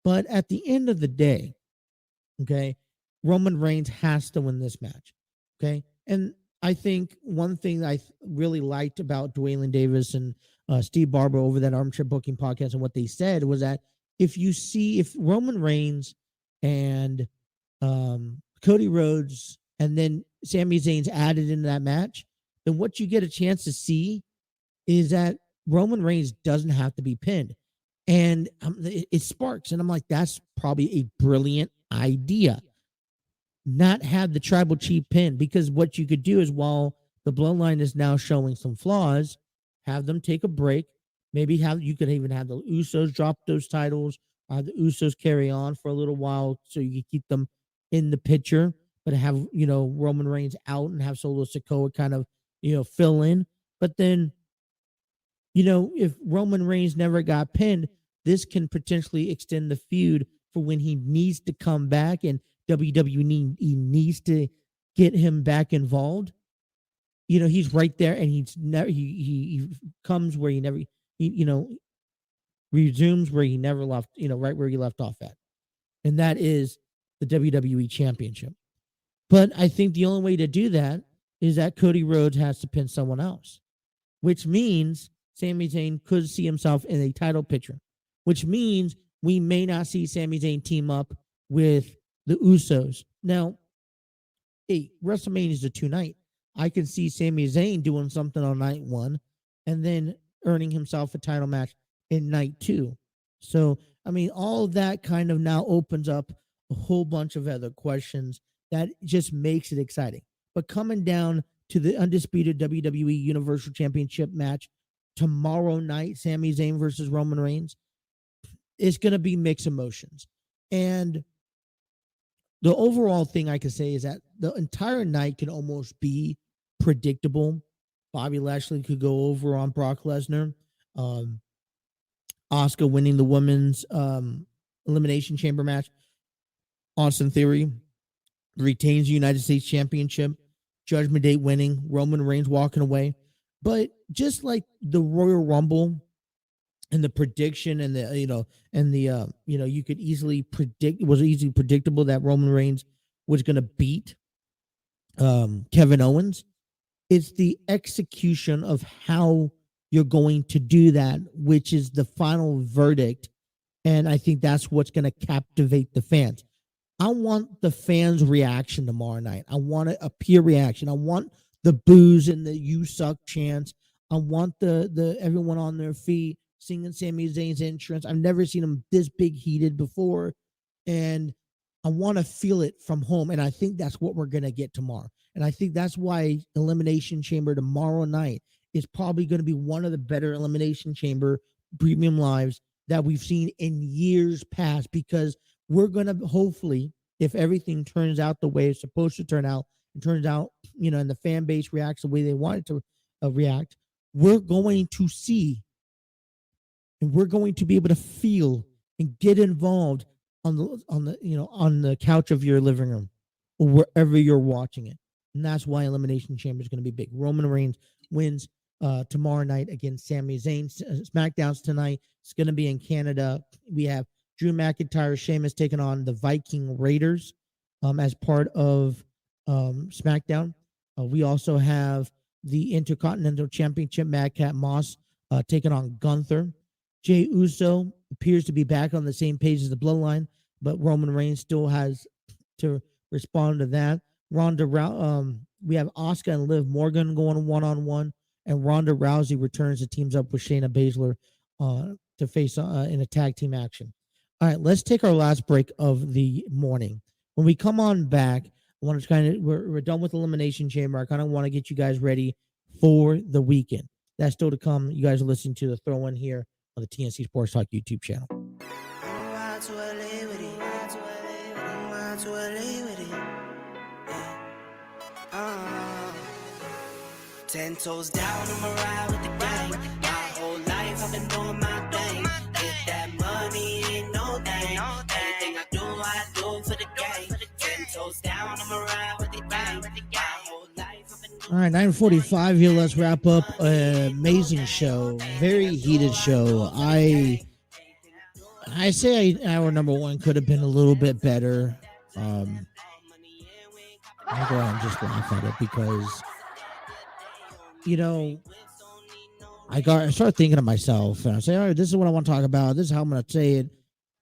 A: But at the end of the day, okay, Roman Reigns has to win this match. Okay. And I think one thing I really liked about Dwayne Davis and Steve Barber over that Armchair Booking podcast, and what they said was that if Roman Reigns and Cody Rhodes and then Sami Zayn's added into that match, then what you get a chance to see is that Roman Reigns doesn't have to be pinned. And it sparks. And I'm like, that's probably a brilliant idea. Not have the tribal chief pin, because what you could do is, while the bloodline is now showing some flaws, have them take a break. Maybe you could even have the Usos drop those titles, the Usos carry on for a little while so you can keep them in the picture, but have, Roman Reigns out and have Solo Sikoa kind of, fill in. But then, if Roman Reigns never got pinned, this can potentially extend the feud for when he needs to come back and WWE needs to get him back involved. He's right there, and he comes where he resumes where he never left, right where he left off at. And that is the WWE Championship. But I think the only way to do that is that Cody Rhodes has to pin someone else, which means Sami Zayn could see himself in a title picture, which means we may not see Sami Zayn team up with the Usos. Now, WrestleMania is a 2-night. I can see Sami Zayn doing something on night 1 and then earning himself a title match in night 2. So, all of that kind of now opens up a whole bunch of other questions that just makes it exciting. But coming down to the undisputed WWE Universal Championship match tomorrow night, Sami Zayn versus Roman Reigns, it's going to be mixed emotions. And the overall thing I can say is that the entire night can almost be predictable. Bobby Lashley could go over on Brock Lesnar. Asuka winning the women's Elimination Chamber match. Austin Theory retains the United States Championship. Judgment Day winning. Roman Reigns walking away. But just like the Royal Rumble and the prediction and you could easily predict, it was easily predictable that Roman Reigns was going to beat Kevin Owens. It's the execution of how you're going to do that, which is the final verdict. And I think that's what's going to captivate the fans. I want the fans' reaction tomorrow night. I want a peer reaction. I want the boos and the "you suck" chants. I want the everyone on their feet singing Sami Zayn's entrance. I've never seen him this big heated before, and I want to feel it from home. And I think that's what we're gonna get tomorrow. And I think that's why Elimination Chamber tomorrow night is probably going to be one of the better Elimination Chamber premium lives that we've seen in years past, because we're going to hopefully, if everything turns out the way it's supposed to turn out, and turns out, and the fan base reacts the way they want it to react, we're going to see, and we're going to be able to feel and get involved on the couch of your living room or wherever you're watching it. And that's why Elimination Chamber is going to be big. Roman Reigns wins tomorrow night against Sami Zayn. SmackDown's tonight. It's going to be in Canada. We have Drew McIntyre, Sheamus taking on the Viking Raiders as part of SmackDown. We also have the Intercontinental Championship, Madcap Moss taking on Gunther. Jey Uso appears to be back on the same page as the Bloodline, but Roman Reigns still has to respond to that. We have Asuka and Liv Morgan going one-on-one, and Ronda Rousey returns to teams up with Shayna Baszler to face in a tag team action. All right, let's take our last break of the morning. When we come on back, I want to we're done with Elimination Chamber. I kind of want to get you guys ready for the weekend. That's still to come. You guys are listening to the Throw In here on the TNC Sports Talk YouTube channel.
B: Yeah. 10 toes down, I'ma ride with the gang. My whole life I've been doing my thing. Get that money, ain't no thing. Anything I do for the gang. 10 toes down, I'ma ride with the gang. My whole life I've been doing.
A: All right, 9:45 here. Let's wrap up an amazing show, very heated show. I say hour number one could have been a little bit better. I'll go ahead and just laugh at it because, you know, I started thinking to myself, and I say, all right, this is what I want to talk about. This is how I'm going to say it.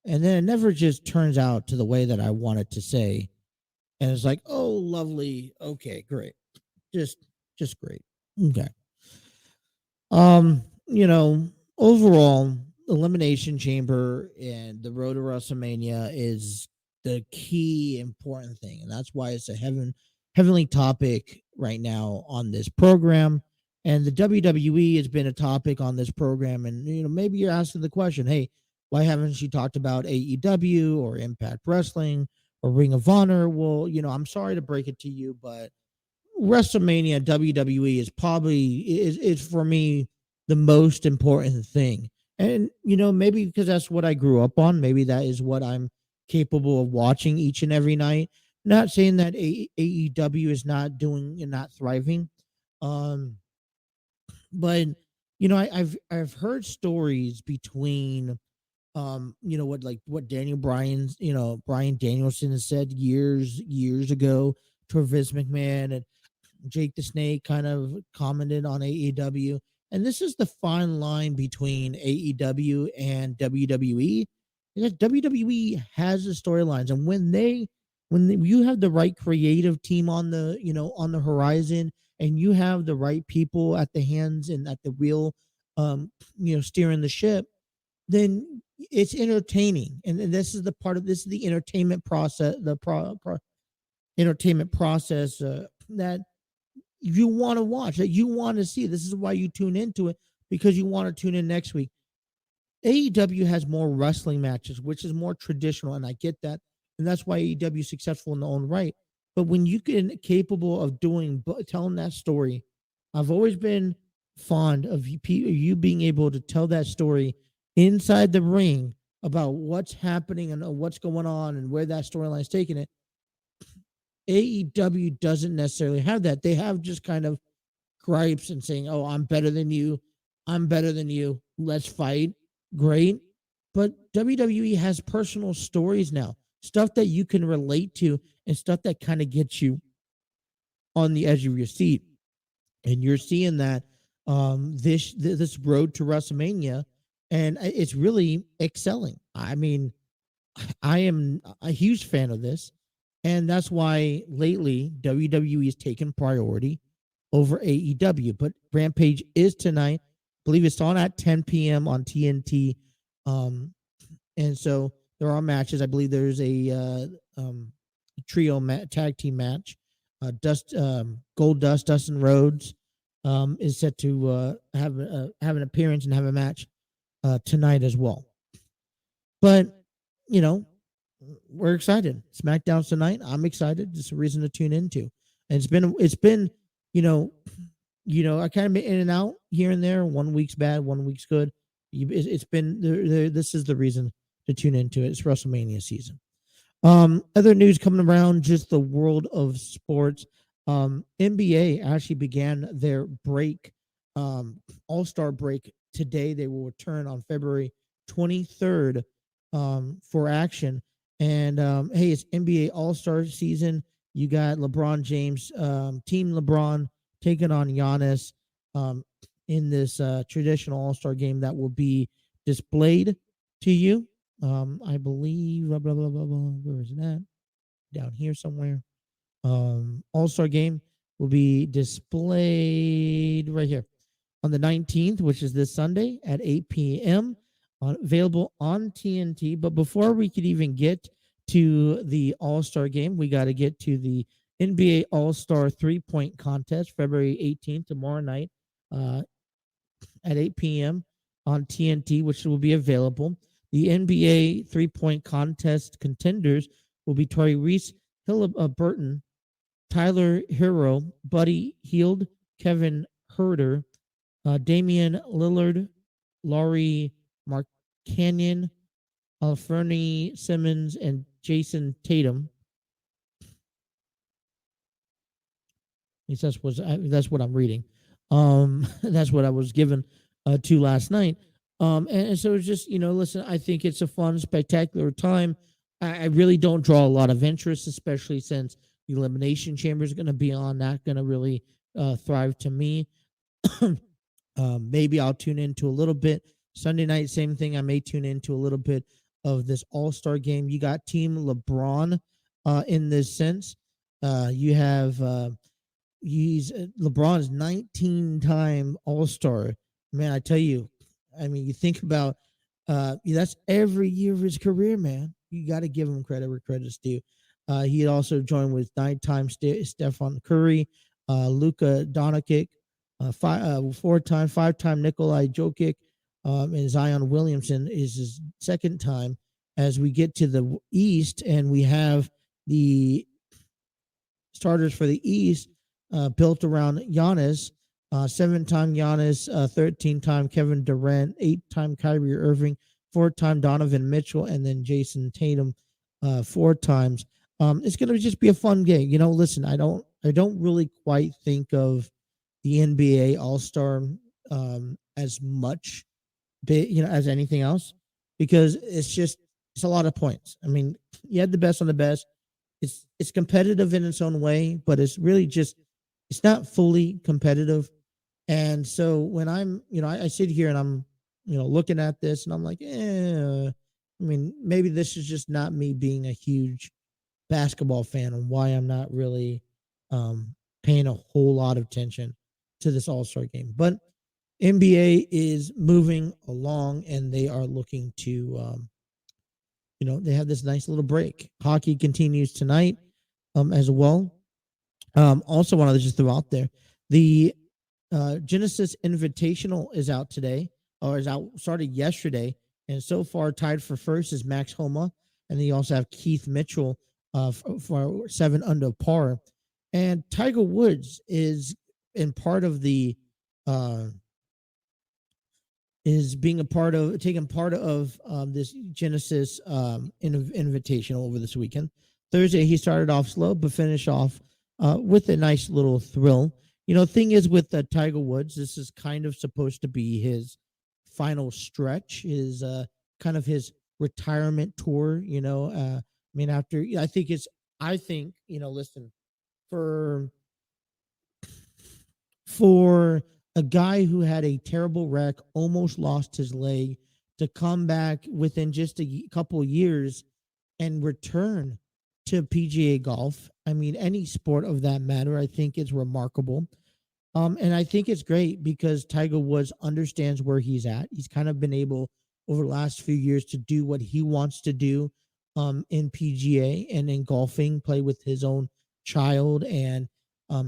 A: And then it never just turns out to the way that I want it to say. And it's like, oh, lovely. Okay, great. Just great. Okay. Overall, Elimination Chamber and the road to WrestleMania is the key important thing. And that's why it's a heavenly topic right now on this program. And the WWE has been a topic on this program. And, maybe you're asking the question, hey, why haven't she talked about AEW or Impact Wrestling or Ring of Honor? Well, I'm sorry to break it to you, but WrestleMania WWE is for me the most important thing. And, maybe because that's what I grew up on. Maybe that is what I'm capable of watching each and every night. Not saying that AEW is not doing and not thriving. But I've heard stories between what Brian Danielson has said years ago to Vince McMahon, and Jake the Snake kind of commented on AEW. And this is the fine line between AEW and WWE. Because WWE has the storylines, and when you have the right creative team on the horizon, and you have the right people at the hands and at the wheel, steering the ship, then it's entertaining. And this is the entertainment process, entertainment process that you want to watch, that you want to see. This is why you tune into it, because you want to tune in next week. AEW has more wrestling matches, which is more traditional, and I get that. And that's why AEW is successful in their own right. But when you get capable of telling that story, I've always been fond of you being able to tell that story inside the ring about what's happening and what's going on and where that storyline is taking it. AEW doesn't necessarily have that. They have just kind of gripes and saying, oh, I'm better than you. Let's fight. Great. But WWE has personal stories now, stuff that you can relate to and stuff that kind of gets you on the edge of your seat. And you're seeing that this road to WrestleMania, and it's really excelling. I mean, I am a huge fan of this. And that's why lately WWE has taken priority over AEW. But Rampage is tonight. I believe it's on at 10 p.m. on TNT. And so there are matches. I believe there's a trio tag team match. Goldust, Dustin Rhodes is set to have an appearance and have a match tonight as well. But, we're excited. SmackDown's tonight. I'm excited. It's a reason to tune into. And it's been I kind of been in and out here and there. 1 week's bad, 1 week's good. It's been this is the reason to tune into it. It's WrestleMania season. Other news coming around just the world of sports. NBA actually began their break, All-Star break today. They will return on February 23rd for action. And hey, it's NBA All-Star season. You got LeBron James, Team LeBron taking on Giannis in this traditional All-Star game that will be displayed to you. I believe, where is that? Down here somewhere. All-Star game will be displayed right here on the 19th, which is this Sunday at 8 p.m. Available on TNT. But before we could even get to the All-Star game, we got to get to the NBA All-Star 3-point contest, February 18th, tomorrow night at 8 p.m. on TNT, which will be available. The NBA 3-point contest contenders will be Tyrese Halliburton, Tyler Hero, Buddy Hield, Kevin Herder, Damian Lillard, Laurie Markkanen, Fernie Simmons, and Jason Tatum. At least that's what I'm reading. That's what I was given to last night. And so it's just, listen, I think it's a fun, spectacular time. I really don't draw a lot of interest, especially since the Elimination Chamber is going to be on. Not going to really thrive to me. Maybe I'll tune into a little bit. Sunday night, same thing. I may tune into a little bit of this All-Star game. You got Team LeBron in this sense. You have he's LeBron's 19-time All-Star. Man, I tell you, I mean, you think about that's every year of his career, man. You got to give him credit where credit's due. He had also joined with 9-time Stephen Curry, Luka Doncic, 5-time Nikolai Jokic, and Zion Williamson is his second time. As we get to the East, and we have the starters for the East built around Giannis, 7-time Giannis, 13-time Kevin Durant, 8-time Kyrie Irving, 4-time Donovan Mitchell, and then Jason Tatum 4 times. It's going to just be a fun game. Listen, I don't really quite think of the NBA All-Star as much, as anything else, because it's a lot of points. I mean, you had the best on the best. It's competitive in its own way, but it's really just, it's not fully competitive. And so when I'm, I sit here and I'm, looking at this and I'm like, I mean, maybe this is just not me being a huge basketball fan and why I'm not really paying a whole lot of attention to this All-Star game. But NBA is moving along and they are looking to, they have this nice little break. Hockey continues tonight as well. Also wanted to just throw out there, the Genesis Invitational is out today, or started yesterday, and so far tied for first is Max Homa, and then you also have Keith Mitchell for 7 under par, and Tiger Woods is in part of the taking part of this Genesis Invitational over this weekend. Thursday he started off slow but finished off with a nice little thrill. Thing is with Tiger Woods, this is kind of supposed to be his final stretch, his kind of his retirement tour. I mean, listen, for a guy who had a terrible wreck, almost lost his leg, to come back within just a couple of years and return to PGA golf. I mean, any sport of that matter, I think is remarkable. And I think it's great because Tiger Woods understands where he's at. He's kind of been able over the last few years to do what he wants to do in PGA and in golfing, play with his own child and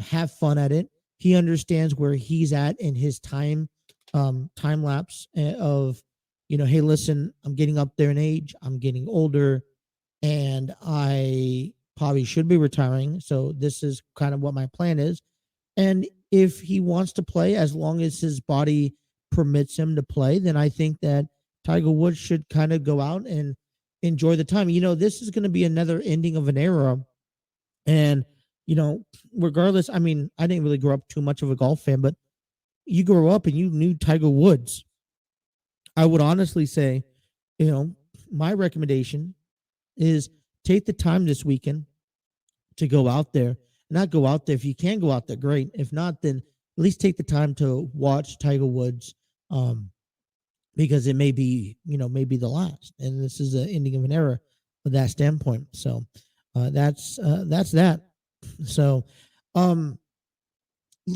A: have fun at it. He understands where he's at in his time lapse of, hey, listen, I'm getting up there in age. I'm getting older and I probably should be retiring. So this is kind of what my plan is. And if he wants to play, as long as his body permits him to play, then I think that Tiger Woods should kind of go out and enjoy the time. This is going to be another ending of an era. And, regardless, I mean, I didn't really grow up too much of a golf fan, but you grow up and you knew Tiger Woods. I would honestly say, my recommendation is take the time this weekend to go out there. Not go out there. If you can go out there, great. If not, then at least take the time to watch Tiger Woods, because it may be the last, and this is the ending of an era from that standpoint. So that's that. So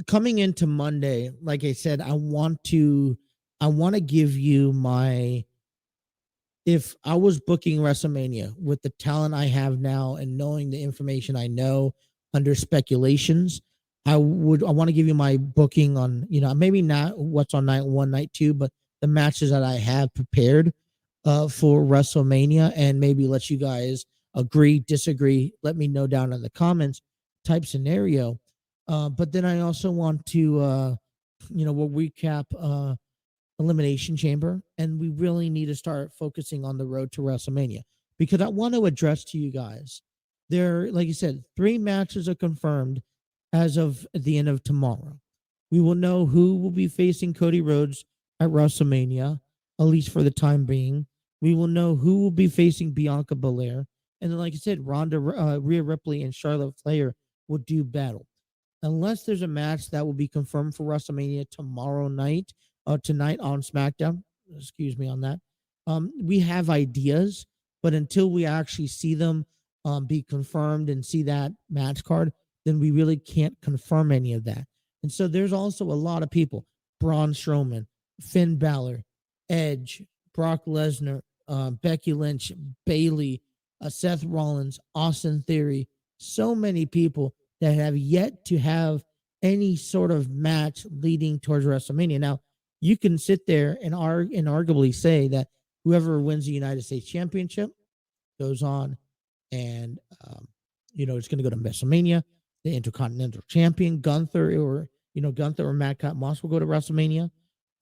A: coming into Monday, like I said, I want to give you my, if I was booking WrestleMania with the talent I have now and knowing the information I know under speculations, I want to give you my booking on, maybe not what's on night 1, night 2, but the matches that I have prepared for WrestleMania, and maybe let you guys agree, disagree, let me know down in the comments type scenario. But then I also want to we'll recap Elimination Chamber, and we really need to start focusing on the road to WrestleMania, because I want to address to you guys, there, like you said, 3 matches are confirmed as of the end of tomorrow. We will know who will be facing Cody Rhodes at WrestleMania, at least for the time being. We will know who will be facing Bianca Belair, and then, like I said, Rhea Ripley and Charlotte Flair will do battle. Unless there's a match that will be confirmed for WrestleMania tomorrow night, tonight on SmackDown. Excuse me on that. We have ideas, but until we actually see them be confirmed and see that match card, then we really can't confirm any of that. And so there's also a lot of people: Braun Strowman, Finn Balor, Edge, Brock Lesnar, Becky Lynch, Bayley, Seth Rollins, Austin Theory. So many people that have yet to have any sort of match leading towards WrestleMania. Now, you can sit there and arguably say that whoever wins the United States Championship goes on and, it's going to go to WrestleMania. The Intercontinental Champion, Gunther or Matt Moss will go to WrestleMania.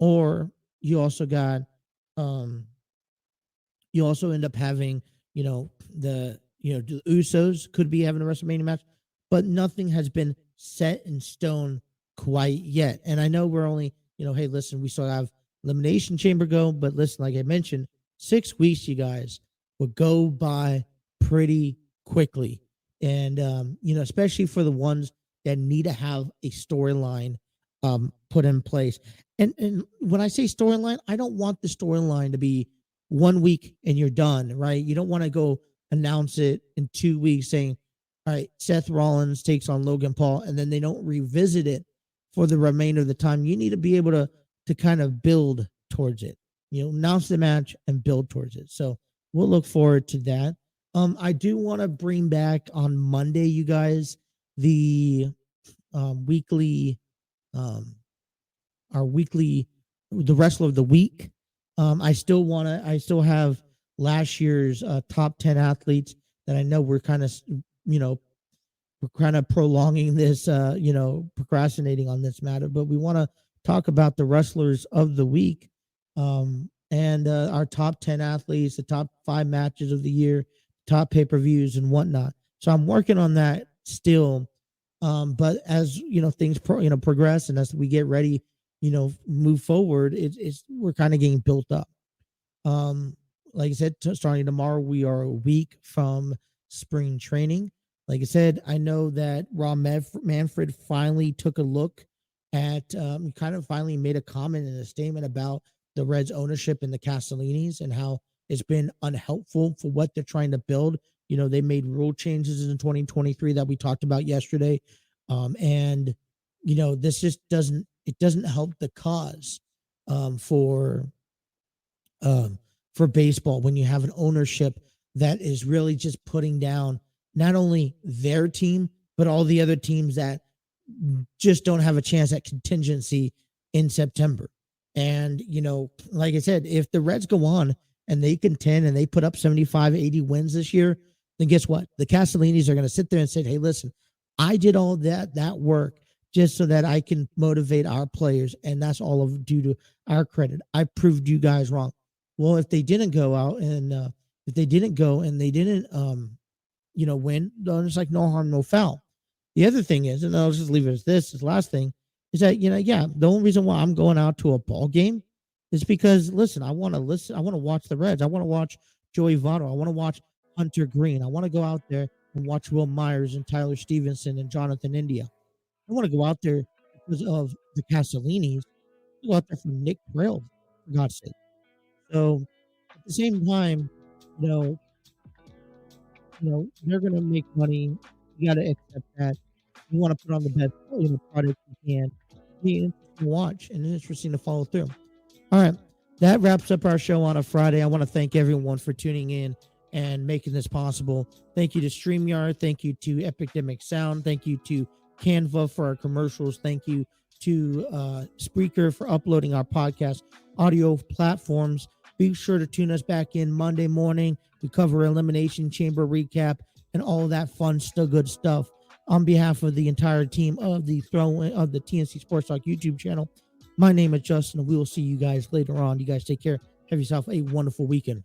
A: Or you also got, you also end up having, the Usos could be having a WrestleMania match, but nothing has been set in stone quite yet. And I know we're only, hey, listen, we still have Elimination Chamber go, but listen, like I mentioned, 6 weeks, you guys, will go by pretty quickly. And, especially for the ones that need to have a storyline put in place. And when I say storyline, I don't want the storyline to be 1 week and you're done, right? You don't want to go announce it in 2 weeks saying, all right, Seth Rollins takes on Logan Paul, and then they don't revisit it for the remainder of the time. You need to be able to kind of build towards it, announce the match and build towards it. So we'll look forward to that. I do want to bring back on Monday, you guys, the weekly, the Wrestler of the Week. I still have last year's top 10 athletes that I know we're kind of, we're kind of prolonging this, procrastinating on this matter, but we want to talk about the Wrestlers of the Week, and our top 10 athletes, the top 5 matches of the year, top pay-per-views and whatnot. So I'm working on that still. But as things progress, and as we get ready, move forward, we're kind of getting built up. Like I said, starting tomorrow, we are a week from spring training. Like I said, I know that Rob Manfred finally took a look at, kind of finally made a comment and a statement about the Reds ownership and the Castellinis and how it's been unhelpful for what they're trying to build. They made rule changes in 2023 that we talked about yesterday. And this just doesn't help the cause, for baseball, when you have an ownership that is really just putting down not only their team, but all the other teams that just don't have a chance at contingency in September. And, like I said, if the Reds go on and they contend and they put up 75, 80 wins this year, then guess what? The Castellinis are going to sit there and say, hey, listen, I did all that work just so that I can motivate our players. And that's all of due to our credit. I proved you guys wrong. Well, if they didn't go out and if they didn't go and they didn't, win, then it's like no harm, no foul. The other thing is, and I'll just leave it as this last thing, is that, the only reason why I'm going out to a ball game is because, listen, I want to watch the Reds. I want to watch Joey Votto. I want to watch Hunter Green. I want to go out there and watch Will Myers and Tyler Stevenson and Jonathan India. I want to go out there because of the Castellinis. Go out there for Nick Krell, for God's sake. So at the same time, they're going to make money. You got to accept that. You want to put on the best, product you can. Be interesting to watch and interesting to follow through. All right. That wraps up our show on a Friday. I want to thank everyone for tuning in and making this possible. Thank you to StreamYard. Thank you to Epidemic Sound. Thank you to Canva for our commercials. Thank you to Spreaker for uploading our podcast audio platforms. Be sure to tune us back in Monday morning. We cover Elimination Chamber recap and all of that fun, still good stuff. On behalf of the entire team of the TNC Sports Talk YouTube channel, My name is Justin, and we will see you guys later on. You guys take care. Have yourself a wonderful weekend.